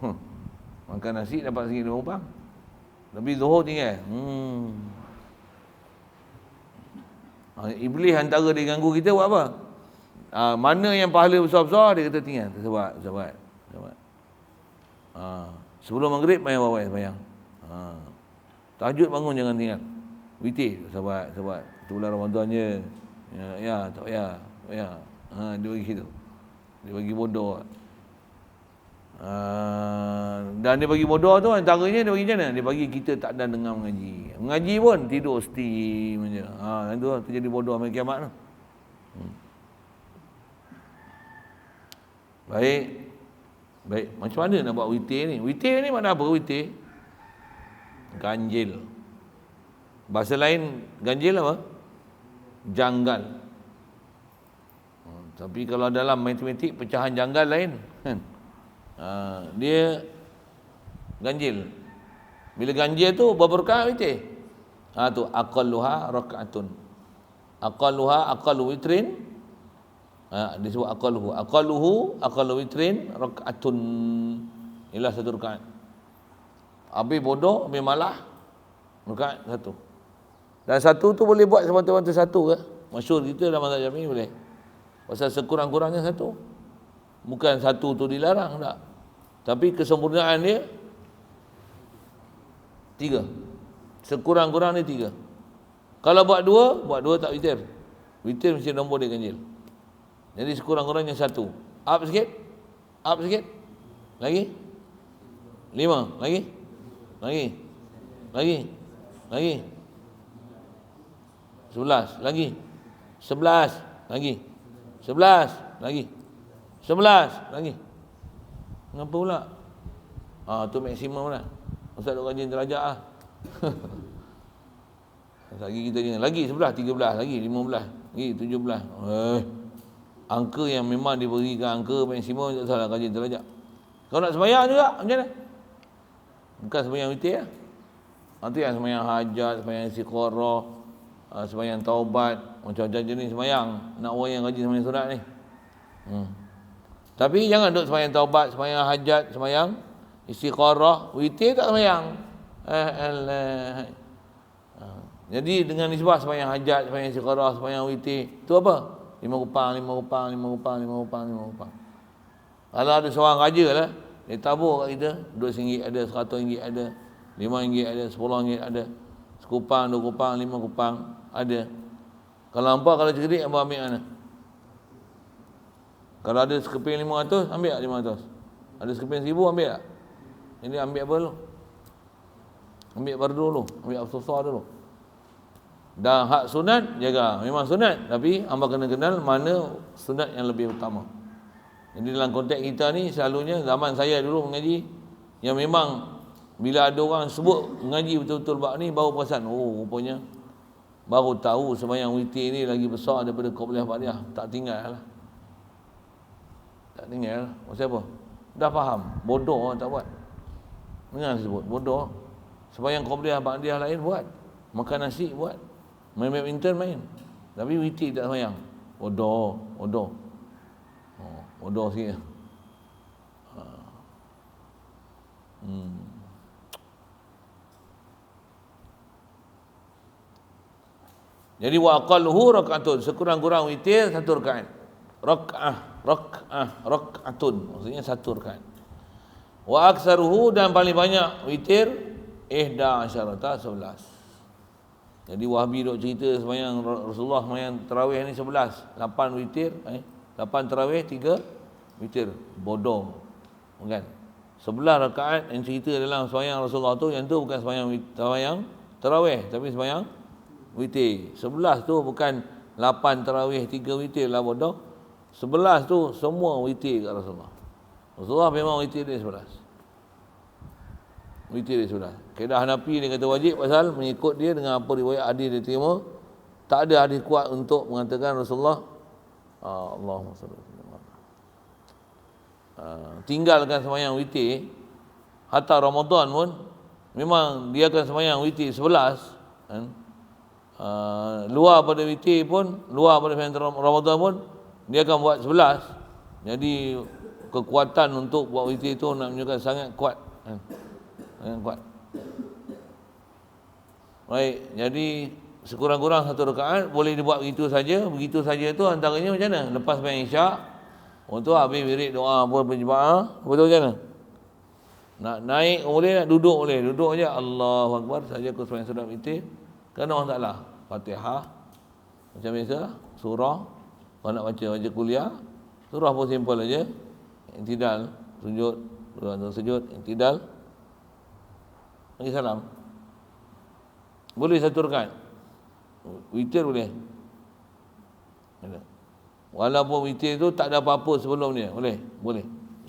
Makan nasi dapat RM1.50. Tapi Zuhur tinggal. Iblis antara dia ganggu kita buat apa? Mana yang pahala besar-besar, dia kata tinggal. Sahabat. Sebelum maghrib main bawah sembahyang. Tahajud bangun jangan tinggal. Witir sahabat. Itu bulan Ramadan je. Tak payah. Dia bagi gitu. Dia bagi bodoh. Dan dia bagi bodoh tu antaranya dia bagi macam mana? Dia bagi kita tak ada dengar mengaji. Mengaji pun tidur steam je. Itu terjadi bodoh sampai kiamat tu. Baik. Macam mana nak buat witir ni? Witir ni makna apa witir? Ganjil. Bahasa lain ganjil apa? Janggal. Tapi kalau dalam matematik pecahan janggal lain. Dia ganjil. Bila ganjil tu berapa rakaat witir? Tu aqalluha rakaatun. Aqallu witrin. Disebut aqallu witrin rakaatun. Ialah satu rakaat. Habis bodoh, habis malah rakaat satu. Dan satu tu boleh buat semata-mata satu ke? Masyhur kita dalam mazhab Syafi'i boleh. Pasal sekurang-kurangnya satu. Bukan satu tu dilarang tak. Tapi kesempurnaan dia 3. Sekurang-kurang dia 3. Kalau buat dua tak witir. Witir mesti nombor dia ganjil. Jadi sekurang-kurangnya 1. Up sikit. Lagi. 5. Lagi. 11. Lagi. 11. Lagi. 11. Lagi. 11 lagi. Kenapa pula? Tu maksimum lah. Ustaz duk rajin terajak lah. Lagi kita jangan. Lagi 11, 13, lagi 15, lagi 17. Angka yang memang diberikan angka maksimum tak salah rajin terajak. Kau nak sembahyang juga macam mana? Bukan sembahyang witir lah. Itu yang sembahyang hajat, sembahyang istiqarah, sembahyang taubat, macam-macam jenis sembahyang. Nak orang yang rajin sembahyang sunat ni. Tapi jangan duduk sembahyang taubat, sembahyang hajat, sembahyang istiqarah, witir tak sembahyang. Jadi dengan nisbah sembahyang hajat, sembahyang istiqarah, sembahyang witir, tu apa? 5 rupang. Kalau ada seorang raja lah, dia tabur kat kita, RM2 ada, RM100 ada, RM5 ada, RM10 ada, sekupang, 2 kupang, 5 kupang ada. Kalau hampa kalau cerdik, hampa ambil mana? Kalau ada sekeping 500, ambil tak 500? Ada sekeping 1000, ambil tak? Jadi ambil apa dulu? Ambil fardu dulu, ambil afsusah dulu. Dan hak sunat, jaga. Memang sunat, tapi hamba kena kenal mana sunat yang lebih utama. Jadi dalam konteks kita ni, selalunya zaman saya dulu mengaji, yang memang bila ada orang sebut mengaji betul-betul bab ni, baru perasan, rupanya baru tahu sembahyang witir ni lagi besar daripada qabliyah ba'diyah. Tak tinggal lah. Maksud apa? Dah faham, bodoh tak buat. Dengar sebut bodoh. Sembahyang qabliyah ba'diyah lain buat. Makan nasi buat. Main badminton main. Tapi witir tak sembahyang. Bodoh. Bodoh sikit. Jadi wa aqalluhu rakaatun, sekurang-kurang witir 1 rakaat. Rakaatun, maksudnya 1 rakaat. Wa aktsaruhu, dan paling banyak witir 11. Jadi Wahabi duk cerita sembahyang Rasulullah sembahyang tarawih ni 11, 8 witir, 8 tarawih, 3 witir. Bodoh. Bukan. 11 rakaat yang cerita dalam sembahyang Rasulullah tu, yang tu bukan sembahyang tarawih, tapi sembahyang witir. 11 tu bukan 8 tarawih, 3 witir lah, bodoh. 11 tu semua witir kat Rasulullah. Rasulullah memang witir dia 11. Witir dia 11. Kaedah Hanafi dia kata wajib pasal mengikut dia dengan apa riwayat hadis dia terima. Tak ada hadis kuat untuk mengatakan Rasulullah Allahumma salli alaihi tinggalkan sembahyang witir. Hatta Ramadan pun memang dia akan sembahyang witir 11 kan. Luar pada witir pun, luar pada sembahyang Ramadan pun dia akan buat 11. Jadi kekuatan untuk buat witir itu nak menunjukkan sangat kuat kan. Sangat kuat. Baik, jadi sekurang-kurang 1 rakaat boleh dibuat begitu saja. Begitu saja tu antaranya macam mana? Lepas sembahyang Isyak, untuk habis wirid doa apa berjemaah, betul macam mana? Nak naik boleh, nak duduk boleh. Duduk je Allahu Akbar saja aku sembahyang sunat witir. Kerana Allah Taala Fatihah macam biasa, surah. Kalau nak baca kuliah, surah pun simple aja. I'tidal, sujud, sujud, i'tidal. Bagi salam. Boleh 1 rakaat. Witir boleh. Walaupun witir tu tak ada apa-apa sebelum dia, boleh.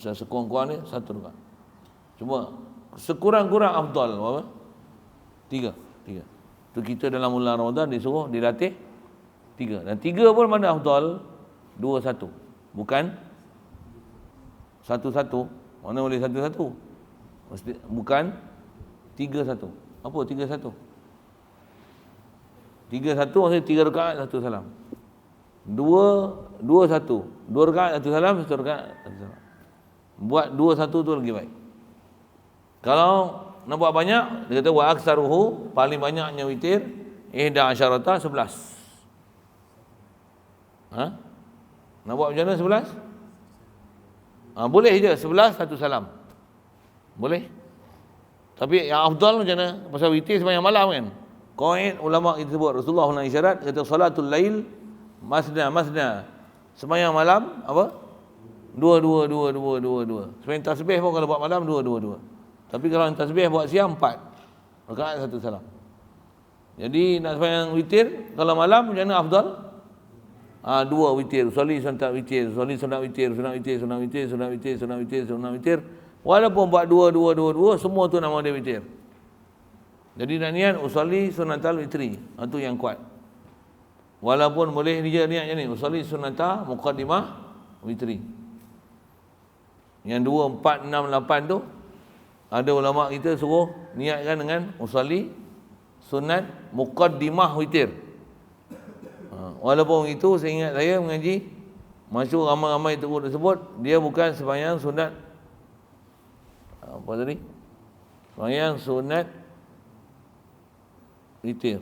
Sekurang-kurang ni 1 rakaat. Cuma sekurang-kurang afdal berapa? 3. Tu kita dalam bulan Ramadan disuruh dilatih 3. Dan 3 pun mana afdal? 2-1. Bukan 1-1. Mana boleh 1-1? Bukan 3-1. Apa 3-1? 3-1 maksudnya 3 rakaat 1 salam. 2-1. 2 rakaat 1 salam, 1 rakaat 1 salam. Buat 2-1 tu lagi baik. Kalau nak buat banyak, dia kata wa aksaruhu, paling banyaknya witir 11 11. Nak buat macam mana 11? Boleh je 11 1 salam. Boleh. Tapi yang afdal macam mana? Pasal witir sembahyang malam kan. Qaid ulama kita sebut Rasulullah nak isyarat kata salatul lail masna. Sembahyang malam apa? 2. Sembahyang tasbih pun kalau buat malam 2. Tapi kalau tasbih buat siang 4. Rakaat 1 salam. Jadi nak sembahyang witir kalau malam macam mana afdal? 2 witir, usolli sunat witir, sunat witir. Walaupun buat 2, semua tu nama dia witir. Jadi nak niat usolli sunatal witri, itu yang kuat. Walaupun boleh dia niat macam ni, usolli sunata muqaddimah witri. Yang 2, 4, 6, 8 tu ada ulama kita suruh niatkan dengan usolli sunat muqaddimah witir. Walaupun itu saya ingat saya mengaji masyhur ramai-ramai tersebut dia bukan sembahyang sunat apa tadi? Sembahyang sunat witir.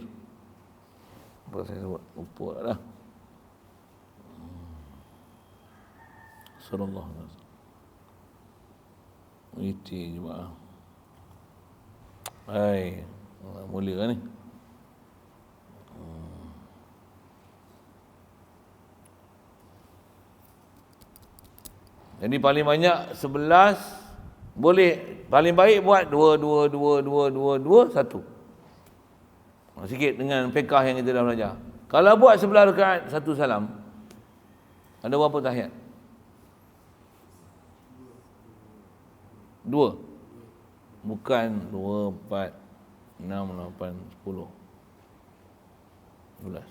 Apa saya sebut? Lupa dah. Sallallahu alaihi wasallam. Witir jemaah. Hai, boleh kan ni? Jadi paling banyak 11 boleh, paling baik buat 2 1. Sikit dengan fiqh yang kita dah belajar. Kalau buat 11 rakaat 1 salam, ada berapa tahiyat? 2. Bukan 2, 4, 6, 8, 10, 11.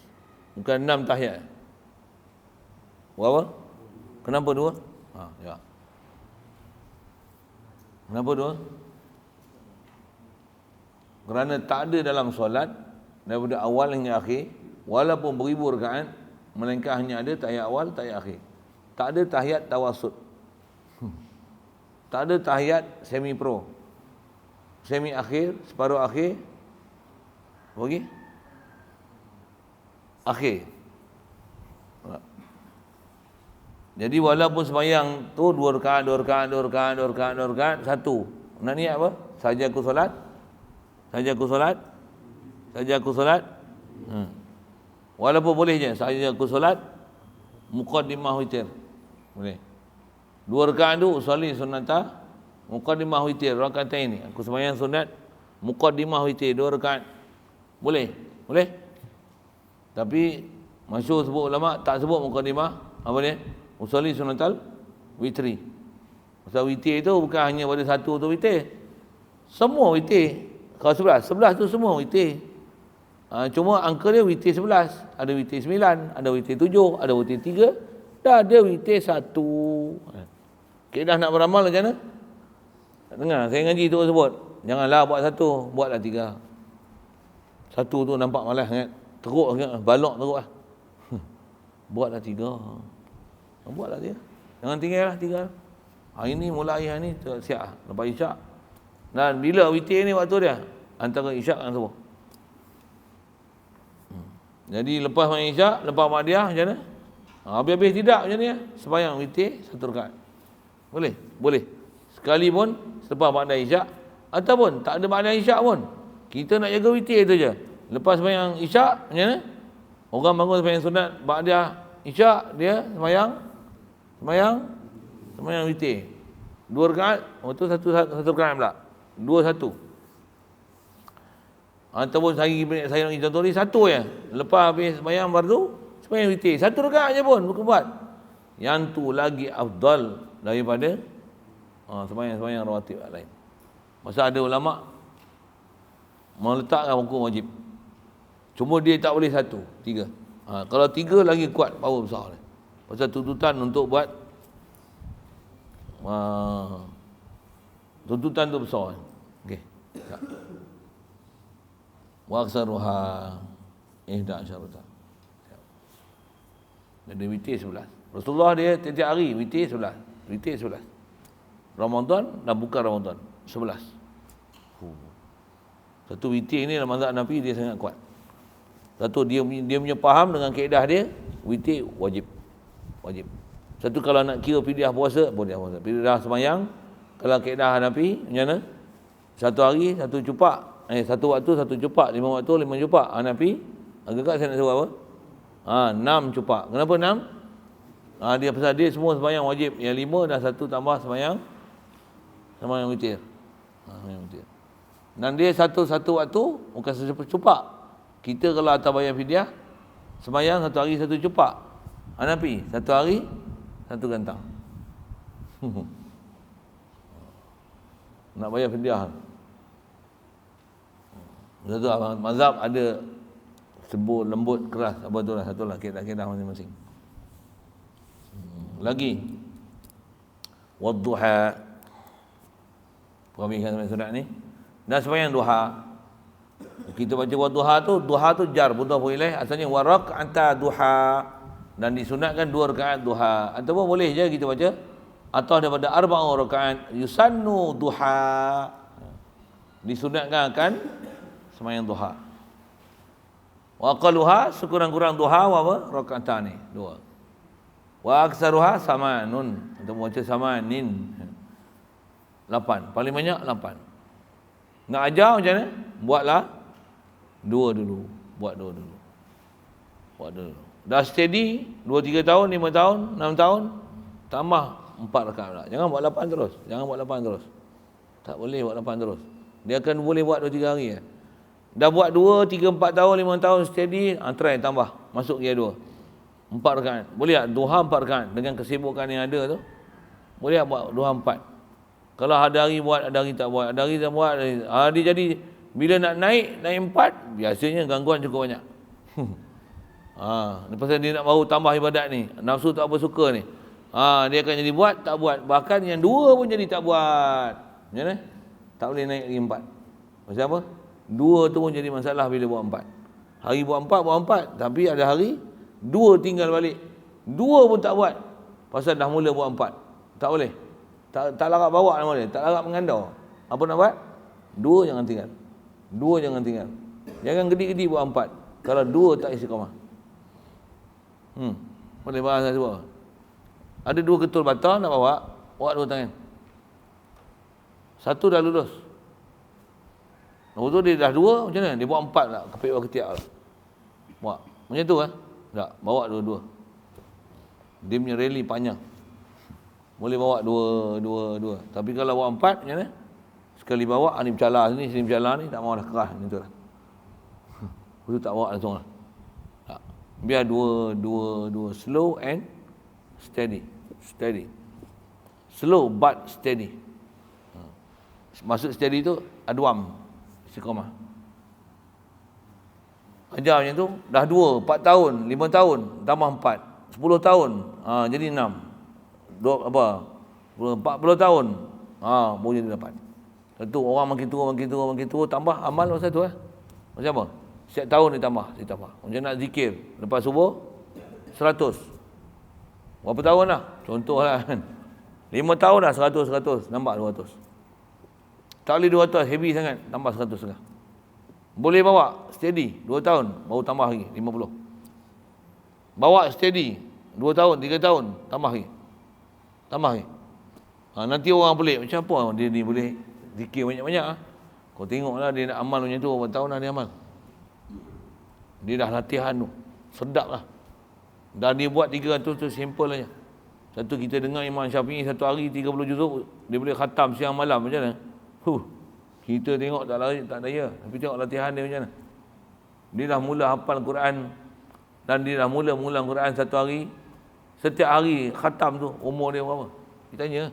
Bukan 6 tahiyat. Berapa? Kenapa 2? Ya. Kenapa 2? Kerana tak ada dalam solat daripada awal hingga akhir, walaupun beribu rakaat, melainkan hanya ada tahiyat awal, tahiyat akhir. Tak ada tahiyat tawassut. Tak ada tahiyat semi pro. Semi akhir, separuh akhir. Bagi? Akhir. Jadi walaupun sembahyang tu 2 rakaat, 1. Nak niat apa? Saja aku solat. Walaupun boleh je saja aku solat muqaddimah witir. Boleh. 2 rakaat tu usolli sunata muqaddimah witir, rakaat ini. Aku sembahyang sunat muqaddimah witir 2 rakaat. Boleh. Tapi masyhur sebut ulama tak sebut muqaddimah apa dia? Usolli sunatal witri. Pasal witir tu bukan hanya pada satu tu witir. Semua witir. Kalau 11 tu semua witir. Cuma angka dia witir 11. Ada witir 9, ada witir 7, ada witir 3. Dah ada witir 1. Kaedah nak beramal macam mana? Tak dengar, saya ngaji tu sebut. Janganlah buat 1, buatlah 3. 1 tu nampak malas sangat. Teruk sangat, balok teruk lah. Buatlah 3. Buatlah 3. Jangan tinggallah 3. Hari ni mulai hari ni siap lah. Lepas isyak. Dan bila witir ni waktu dia? Antara isyak dengan subuh. Jadi lepas main isyak, lepas Mahdiah macam mana? Habis-habis tidak macam ni ya. Sembahyang witir 1 rakaat. Boleh? Boleh. Sekalipun selepas Mahdiah isyak ataupun tak ada Mahdiah isyak pun. Kita nak jaga witir tu je. Lepas sembahyang isyak macam mana? Orang bangun sembahyang sunat Mahdiah isyak, dia sembahyang witir. 2 rakaat, tu satu rakaat pula. 2-1. Ataupun saya nak contoh ni 1 je. Lepas habis sembahyang fardu, sembahyang witir. 1 rakaat je pun bukan buat. Yang tu lagi afdal daripada sembahyang rawatib lain. Masa ada ulama meletakkan hukum wajib. Cuma dia tak boleh 1, 3. Kalau 3 lagi kuat, power besar dia. Pasal tuntutan untuk buat tuntutan tu besar. Okey. Wa aksaruha 11. Jadi witir 11. Rasulullah dia tiap hari witir 11. Witir 11. Ramadan dan bukan Ramadan 11. Satu witir ni dalam mazhab Nabi dia sangat kuat. Satu dia punya faham dengan kaedah dia, witir wajib. Wajib. Satu kalau nak kira fidyah puasa, boleh puasa. Fidyah sembahyang, kalau kaedah Nabi macam mana? Satu hari satu cupak. Satu waktu satu cupak, 5 waktu 5 cupak. Hanafi agak-agak saya nak sebut apa? 6 cupak. Kenapa 6? Dia pasal dia semua sembahyang wajib. Yang 5 dan 1 tambah sembahyang witir. Sembahyang witir. Dan dia satu waktu bukan secupak. Kita kalau atas bayar fidyah sembahyang 1 hari 1 cupak. Hanafi 1 hari 1 gantang. Nak bayar fidyah. Satu mazhab ada sebut lembut keras apa tu lah, satulah kaedah masing-masing. Lagi wadduha, perhatikan surat ni. Dan sembahyang duha. Kita baca wadduha tu jar mudhaf ilaih, asalnya wa rak'ata duha, dan disunatkan 2 rakaat duha. Ataupun boleh je kita baca atau daripada 4 rakaat yusannu duha. Disunatkan akan sembahyang duha. Wa aqalluha, sekurang-kurang duha apa? Rakaatan ni 2. Wa aksaruha samanun, atau baca samanin 8. Paling banyak 8. Nak ajar macam mana? Buatlah 2 dulu. Buat 2 dulu. Dah steady 2-3 tahun, 5 tahun, 6 tahun, tambah 4 rakaat pula. Jangan buat 8 terus. Tak boleh buat 8 terus. Dia akan boleh buat 2-3 hari. Dah buat 2, 3, 4 tahun, 5 tahun steady, try tambah. Masuk gear 2. 4 rakaat. Boleh tak? Duha 4 rakaat. Dengan kesibukan yang ada tu, boleh tak buat duha 4? Kalau ada hari buat, ada hari tak buat. Ada hari tak buat. Dia jadi, bila nak naik 4, biasanya gangguan cukup banyak. Pasal dia nak baru tambah ibadat ni. Nafsu tak apa suka ni. Dia akan jadi buat, tak buat. Bahkan yang 2 pun jadi tak buat. Macam mana? Tak boleh naik lagi 4. Pasal apa? 2 tu pun jadi masalah bila buat 4. Hari buat 4. Tapi ada hari 2 tinggal balik. 2 pun tak buat. Pasal dah mula buat 4. Tak boleh. Tak larat bawa nama dia. Tak larat mengandau. Apa nak buat? 2 jangan tinggal. 2 jangan tinggal. Jangan gedi-gedi buat 4. Kalau 2 tak istiqamah. Boleh bahas saya sebut. Ada 2 ketul batal nak bawa. Bawa 2 tangan. 1 dah lulus. Lepas tu dia dah 2, macam mana? Dia buat 4 lah, kepik bawah ketiak lah. Buat. Macam tu kan? Tak, bawa 2-2. Dia punya rally panjang. Boleh bawa 2. Tapi kalau bawa 4, macam mana? Sekali bawa, ni bercala sini bercala ni, tak mahu dah kerah. Macam tu lah. Lepas tu tak bawa langsung lah. Tak. Biar 2. Slow and steady. Slow but steady. Maksud steady tu adwam, istiqamah. Ajar macam tu, dah 2, 4 tahun, 5 tahun, tambah 4, 10 tahun, jadi 6. 40 tahun, baru jadi 8. Satu orang makin tua, tambah amal masa tu Macam apa? Setiap tahun ditambah. Macam nak zikir, lepas subuh 100. Berapa tahun dah? Contohlah kan. 5 tahun dah 100, nampak 200. Tak boleh 200, heavy sangat, tambah 100 setengah. Boleh bawa steady 2 tahun, baru tambah lagi 50. Bawa steady 2 tahun, 3 tahun, tambah lagi. Nanti orang pelik, macam apa dia ni boleh zikir banyak-banyak Kau tengoklah dia nak amal macam tu, berapa tahun dah dia amal. Dia dah latihan tu, sedap lah. Dah dia buat 300 tu simple aja. Satu kita dengar Imam Syafi'i satu hari 30 juzuk, dia boleh khatam siang malam, macam mana? Kita tengok tak lari, tak daya. Tapi tengok latihan dia macam mana. Dia dah mula hafal Quran, dan dia dah mula mengulang Quran satu hari. Setiap hari khatam tu, umur dia berapa? Dia tanya.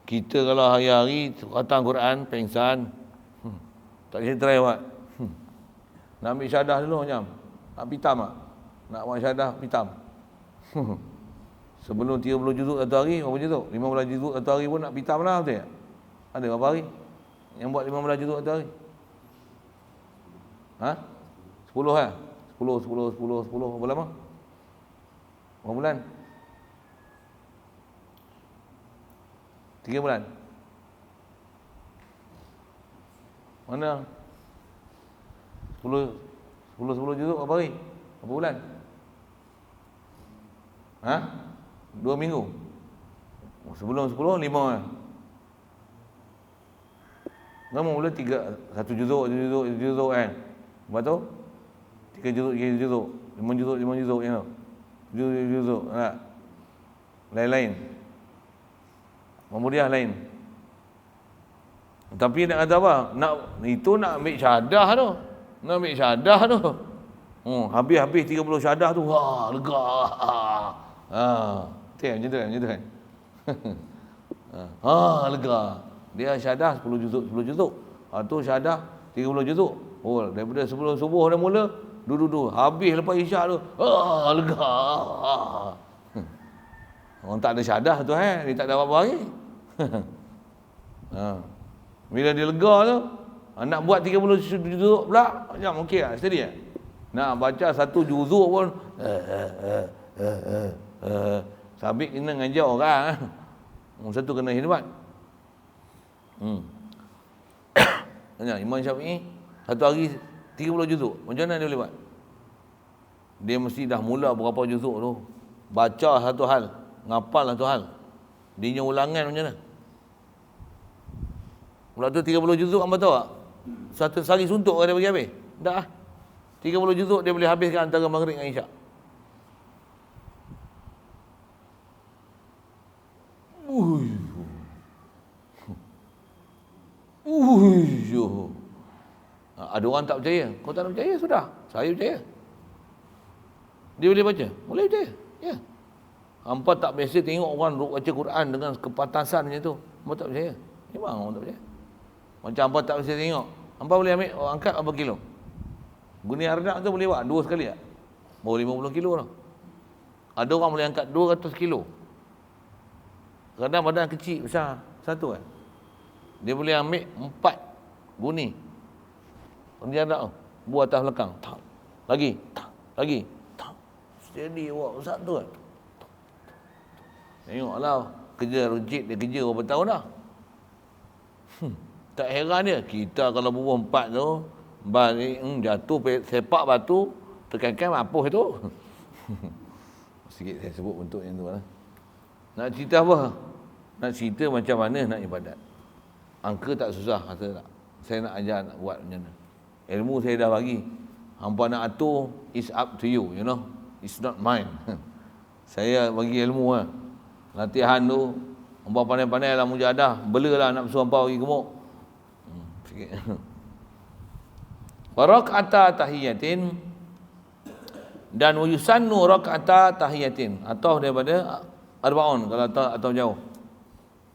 Kita kalau hari-hari khatam Quran, pengsan. Tak boleh try buat. Nak ambil syahadah dulu macam. Nak pitam tak? Nak buat syahadah, pitam. Sebelum 30 juzuk satu hari, berapa juzuk? 15 juzuk satu hari pun nak pitam lah, betul tak? Ada berapa hari yang buat 15 juzuk satu hari? 10 lah? 10, berapa lama? Berapa bulan? 3 bulan? Mana? 10 juzuk berapa hari? Berapa bulan? 2 minggu. Sebelum 10, 5 lah. Lama mula 1 juzuk kan. Lepas tu 3 juzuk, 5 juzuk you know. 7 juzuk tak? Lain-lain. Memudiah lain. Tapi nak kata apa? Nak ambil syahadah tu. Habis 30 syahadah tu, lega. Macam tu kan. Lega. Dia syahadah 10 juzuk. Tu syahadah 30 juzuk. Daripada sebelum subuh dah mula, duduk. Habis lepas isyak tu, lega. Orang tak ada syahadah tu dia tak dapat apa lagi. Bila dia lega tu, nak buat 30 juzuk pula, macam okey tak? Steady tak? Nak baca 1 juzuk pun, sabit kena ngajar orang. Satu kena khidmat. Imam Syafi'i satu hari 30 juzuk. Macam mana dia boleh buat? Dia mesti dah mula berapa juzuk tu, baca satu hal, ngapal satu hal. Dia ulangan macam mana? Pula tu 30 juzuk hangpa tahu tak? Satu sehari suntuk dia bagi habis? Tak 30 juzuk dia boleh habiskan antara maghrib dengan isyak. Ada orang tak percaya. Kau tak nak percaya, sudah. Saya percaya. Dia boleh baca? Boleh percaya. Ya. Hampa tak biasa tengok orang baca Quran dengan kepantasan macam tu. Hampa tak percaya. Memang orang tak percaya. Macam hampa tak biasa tengok. Hampa boleh ambil, angkat berapa kilo? Guni arnak tu boleh buat 2 sekali tak? Baru 50 kilo lah. Ada orang boleh angkat 200 kilo. Kadang badan kecil, besar. Satu kan? Dia boleh ambil 4 guni. Dia nak buat atas belakang. Lagi. Steady buat satu kan? Tengoklah. Kerja runcit dia kerja berapa tahun dah. Tak heran dia. Kita kalau bubuh 4 tu, balik jatuh sepak batu, tekan mapuh tu. Sikit saya sebut bentuk yang tu lah. Nak cerita apa? Nak cerita macam mana nak ibadat. Angka tak susah, kata tak. Saya nak ajar nak buat macam mana. Ilmu saya dah bagi. Hampa nak atur, it's up to you, you know. It's not mine. Saya bagi ilmu lah. Latihan tu, hampa pandai-pandai lah mujahadah. Belalah nak suruh hampa pergi gemuk. Sikit. Warak'ata tahiyatin, Dan yusannu rak'ata tahiyatin, atau daripada arba'un kalau atau jauh.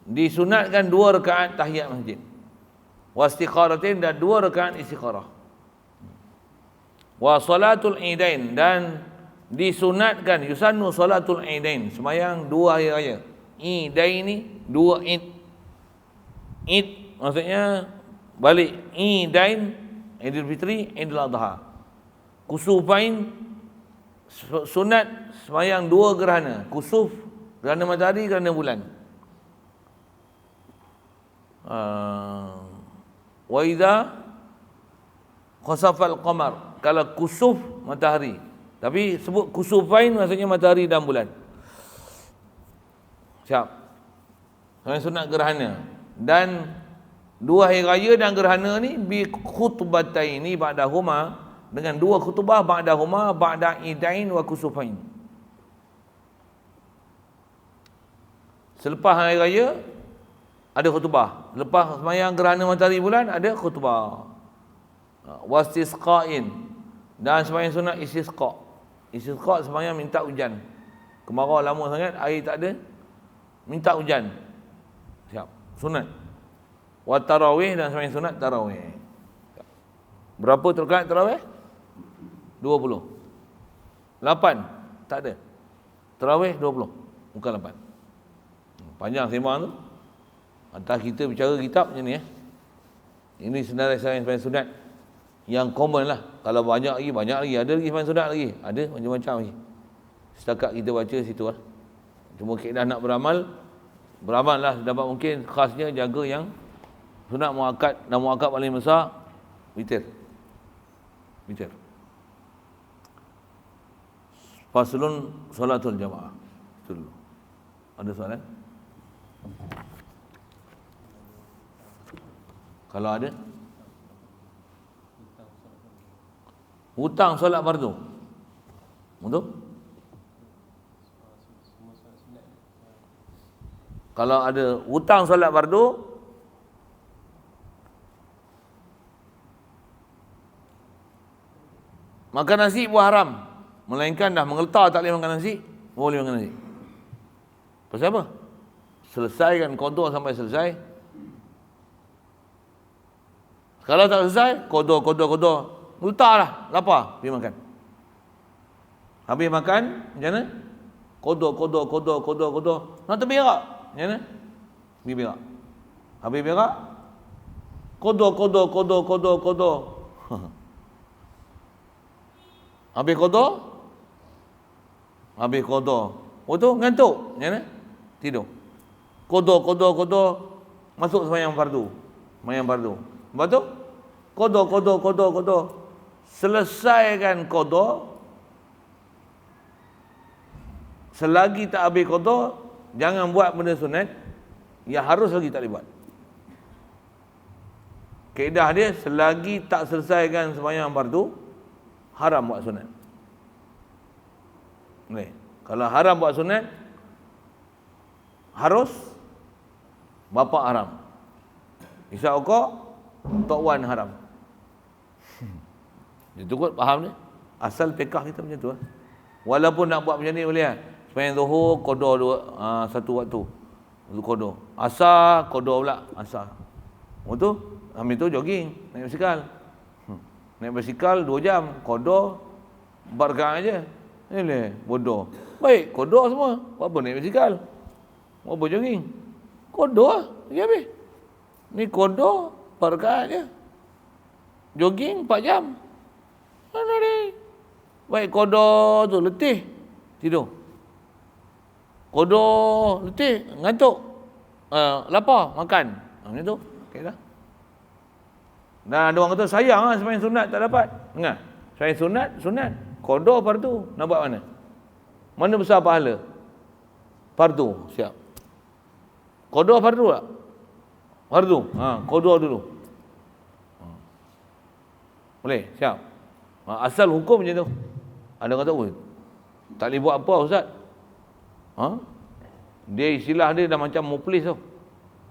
Disunatkan 2 rakaat tahiyat masjid. Wa istiqaratin, dan 2 rakaat istiqarah. Wa salatul idain, dan disunatkan yusannu salatul idain, sembahyang 2 hari raya. Idain ni 2 id. Id maksudnya balik. Idain, Idul Fitri, Idul Adha. Kusufain, sunat sembahyang 2 gerhana. Kusuf, gerhana matahari, gerhana bulan. Wa idza khasafal qamar, kalau kusuf matahari, tapi sebut kusufain maksudnya matahari dan bulan. Siap. Sembahyang sunat gerhana. Dan 2 hari raya dan gerhana ni bi khutbataini ba'dahuma, dengan 2 khutbah ba'dahuma, ba'da idain wa kusufain. Selepas hari raya ada khutbah, lepas sembahyang gerhana matahari bulan ada khutbah. Wastisqain, dan sembahyang sunat istisqa. Istisqa sembahyang minta hujan. Kemarau lama sangat, air tak ada, minta hujan. Siap, sunat. Wa tarawih, dan sembahyang sunat tarawih. Berapa rakaat tarawih? 20. 8 tak ada. Tarawih 20, bukan 8. Panjang sembang tu. Atas kita bicara kitab macam ni. Ini senarai sembahyang sunat yang common lah. Kalau banyak lagi. Ada lagi sembahyang sunat lagi. Ada macam-macam lagi. Setakat kita baca situ lah. Cuma kaedah nak beramal lah sedapat mungkin. Khasnya jaga yang sunat muakkad, dan muakkad paling besar witir. Faslun salatul jamaah. Itu dulu. Ada soalan? Kalau ada? Hutang solat fardu. Betul? Kalau ada hutang solat fardu, makan nasi pun haram. Melainkan dah mengeltar tak boleh makan nasi, boleh makan nasi. Pasal apa? Selesaikan qada sampai selesai. Kalau tak selesai, qada. Letaklah, lapar, pergi makan. Habis makan, macam mana? Qada. Nak terberak, macam mana? Pergi berak. Habis berak, qada. Habis qada. Oh tu ngantuk, macam mana? Tidur. Qada. Masuk sembahyang fardu. Lepas tu qada. Selesaikan qada. Selagi tak habis qada, jangan buat benda sunat. Yang harus lagi tak boleh buat. Kaedah dia, selagi tak selesaikan sembahyang fardu, haram buat sunat. Boleh. Kalau haram buat sunat, harus bapa haram. Isyak okok, Tok Wan haram. Itu kot faham ni. Asal fiqh kita macam tu lah. Walaupun nak buat macam ni boleh lah. Sembahyang zuhur, qada 1 waktu. Itu qada. Asar, qada pula. Asar. Waktu ambil tu jogging, naik basikal. Naik basikal 2 jam, qada 4 rakaat aja. Ni bodoh. Baik, qada semua. Buat apa naik basikal? Buat apa jogging? Qada lah, pergi habis. Ni qada 4 rakaat je. Jogging 4 jam. Mana ni? Baik, qada tu letih, tidur. Qada letih, ngantuk. Lapar, makan. Macam tu. Okey dah. Nah, ada orang kata sayang lah sembahyang sunat tak dapat. Dengar. Sembahyang sunat. Qada fardu. Nak buat mana? Mana besar pahala? Fardu, siap. Qada fardu tak? Fardu. Qada dulu. Boleh, siap. Asal hukum macam tu. Ada kata, tak boleh buat apa Ustaz? Dia istilah dia dah macam muflis tau.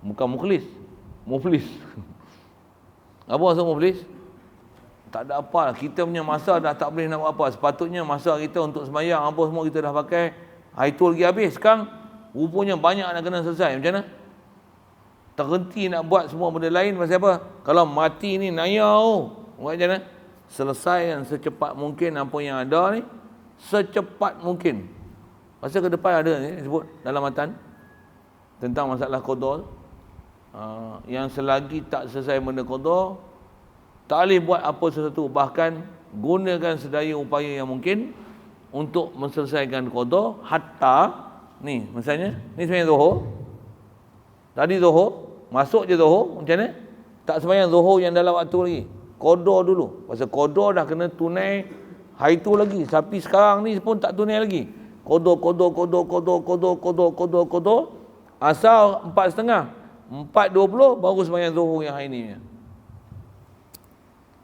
Bukan mukhlis. Muflis. Apa maksud muflis? Tak ada apa lah. Kita punya masa dah tak boleh nak buat apa. Sepatutnya masa kita untuk sembahyang apa semua kita dah pakai. Hari tu lagi habis. Sekarang rupanya banyak nak kena selesai. Macam mana? Terhenti nak buat semua benda lain pasal apa? Kalau mati ni nayau. Buat macam mana? Selesaikan secepat mungkin apa yang ada ni. Secepat mungkin. Pasal ke depan ada ni sebut dalam matan tentang masalah qada. Yang selagi tak selesai benda qada, tak boleh buat apa sesuatu, bahkan gunakan sedaya upaya yang mungkin untuk menyelesaikan qada. Hatta ni misalnya ni sembahyang zuhur, tadi zuhur masuk je zuhur, macam mana tak sembahyang zuhur yang dalam waktu lagi, qada dulu, pasal qada dah kena tunai hari tu lagi, tapi sekarang ni pun tak tunai lagi, qada asal 4.30 4.20 baru sembahyang zuhur yang hari ni.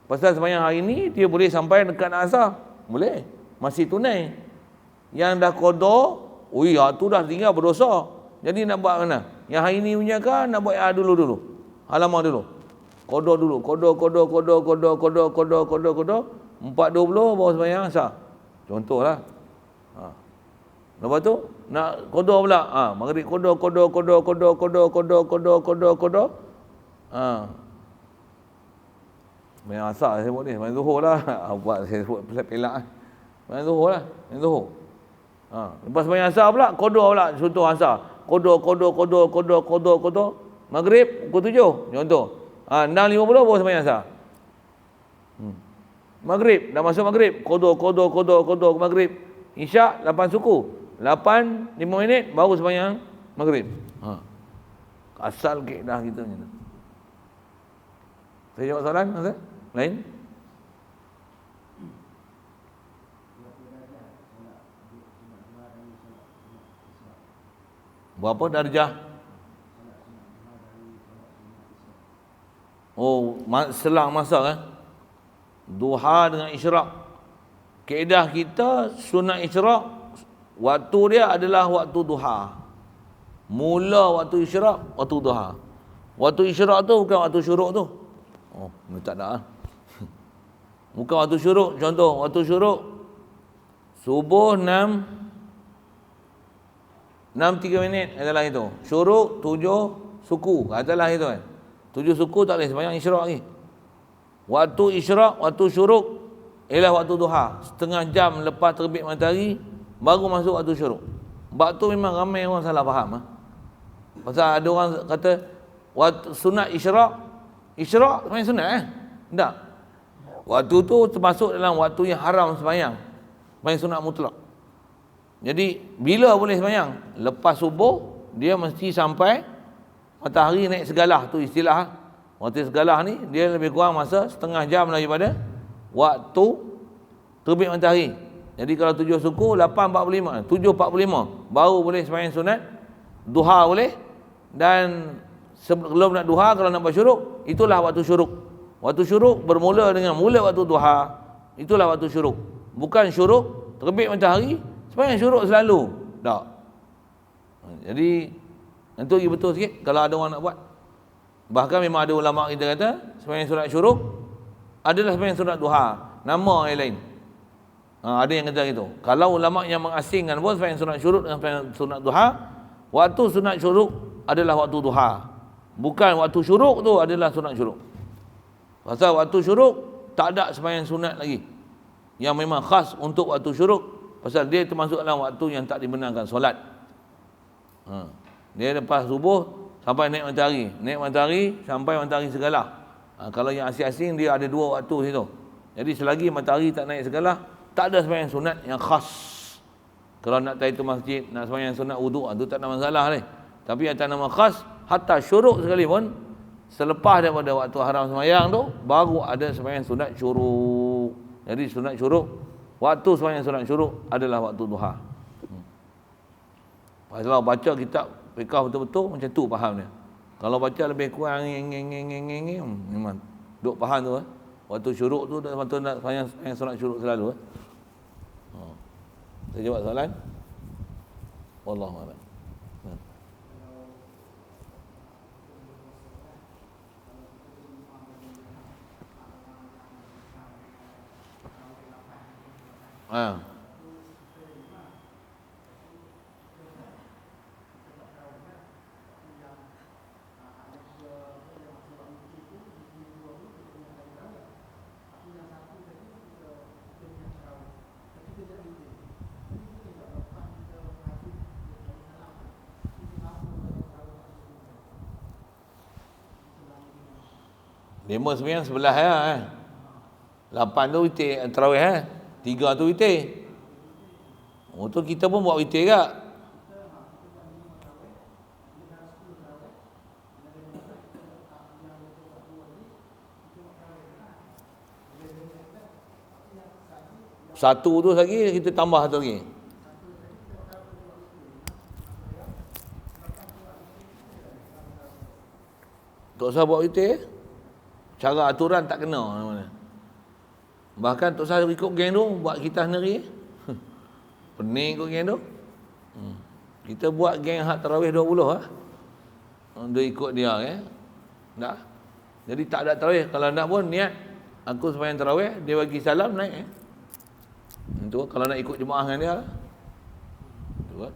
Pasal sembahyang hari ni dia boleh sampai dekat asar. Boleh. Masih tunai. Yang dah qada, tu dah tinggal berdosa. Jadi nak buat mana? Yang hari ni punya kan nak buat dulu. Halaman dulu. Qada dulu. Qada 4.20 baru sembahyang asar. Contohlah. Lepas tu nak qada pula. Maghrib qada. Main asar saya sebut ni, main zuhur lah. Buat saya sebut pelak-pelak. Main zuhur lah, main zuhur. Lepas main asar pula, qada pula, contoh asar. Qada. Maghrib pukul 7, contoh. 6.50 baru sembahyang asar. Maghrib, dah masuk maghrib. Qada maghrib. Isyak 8 suku. 8, 5 minit baru sembahyang maghrib. Asal kaedah kita macam tu. Saya jawab soalan, Ustaz? Lain? Berapa darjah? Selang masa kan? Duha dengan isyraq. Kaedah kita sunat isyraq, waktu dia adalah waktu duha. Mula waktu isyraq, waktu duha. Waktu isyraq tu bukan waktu syuruk tu. Ni tak ada. Bukan waktu syuruk. Contoh, waktu syuruk subuh 6.3 minit adalah itu. Syuruk 7 suku adalah itu kan. 7 suku tak boleh sembahyang isyraq lagi. Waktu isyraq, waktu syuruk ialah waktu duha. Setengah jam lepas terbit matahari baru masuk waktu syuruk. Sebab tu memang ramai orang salah faham. Pasal ada orang kata waktu sunat isyraq sembahyang sunat tak. Waktu tu termasuk dalam waktu yang haram sembahyang. Sembahyang sunat mutlak. Jadi bila boleh sembahyang? Lepas subuh dia mesti sampai matahari naik segalah, tu istilah. Waktu segalah ni dia lebih kurang masa setengah jam daripada waktu terbit matahari. Jadi kalau 7 suku 8.45, 7.45 baru boleh sembahyang sunat. Duha boleh, dan sebelum nak duha, kalau nak buat syuruk, itulah waktu syuruk. Waktu syuruk bermula dengan mula waktu duha. Itulah waktu syuruk. Bukan syuruk terbit matahari sembahyang syuruk selalu. Tak. Jadi itu lagi betul sikit kalau ada orang nak buat. Bahkan memang ada ulama kita kata sembahyang sunat syuruk adalah sembahyang sunat duha, nama yang lain. Ada yang kata gitu. Kalau ulama yang mengasingkan pun sembahyang sunat syuruk dengan sembahyang sunat duha, waktu sunat syuruk adalah waktu duha. Bukan waktu syuruk tu adalah sunat syuruk. Pasal waktu syuruk tak ada sembahyang sunat lagi yang memang khas untuk waktu syuruk, pasal dia termasuk dalam waktu yang tak dibenarkan solat. Dia lepas subuh sampai naik matahari sampai matahari segalah. Kalau yang asing-asing dia ada 2 waktu situ. Jadi selagi matahari tak naik segalah, tak ada sembahyang sunat yang khas. Kalau nak tahiyatul masjid, nak sembahyang sunat wuduk, itu tak ada masalah ni. Tapi atas nama khas, hatta syuruk sekalipun, selepas daripada waktu haram sembahyang tu, baru ada sembahyang sunat syuruk. Jadi sunat syuruk, waktu sembahyang sunat syuruk adalah waktu duha. Kalau baca kitab fiqh betul-betul macam tu faham dia. Kalau baca lebih kurang memang duk faham tu. Waktu syuruk tu dah patut nak sembahyang sunat syuruk selalu. Saya jawab soalan. Wallahu a'lam. Ha. Lima sembilan sebelah ya. 8 tu witir tarawih 3 tu witir. Oh tu kita pun buat witir ke? Satu tu lagi kita tambah satu lagi. Tak usah buat witir. Cara aturan tak kena mana. Bahkan tak usah ikut geng tu buat kita sendiri. Pening ikut geng tu. Kita buat geng hak tarawih 20 Dia ikut dia Tak. Jadi tak ada tarawih. Kalau nak pun niat aku sembahyang tarawih, dia bagi salam naik Itu kalau nak ikut jemaah dengan dia. Itu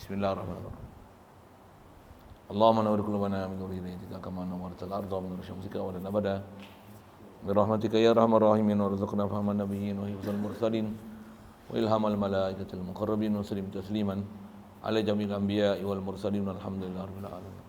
Bismillahirrahmanirrahim. Allahumma nawwir qulubana min nuri hidayyatika kama nawwartal arda min nuri syamsika wa lana abada birahmatika ya arhamar rahimin warzuqna fahman nabiyyin wa hifdzal mursalin wa ilhamal malaikatil muqarrabin wa sallim tasliman ala jami'il anbiya'i wal mursalin walhamdulillahi rabbil alamin.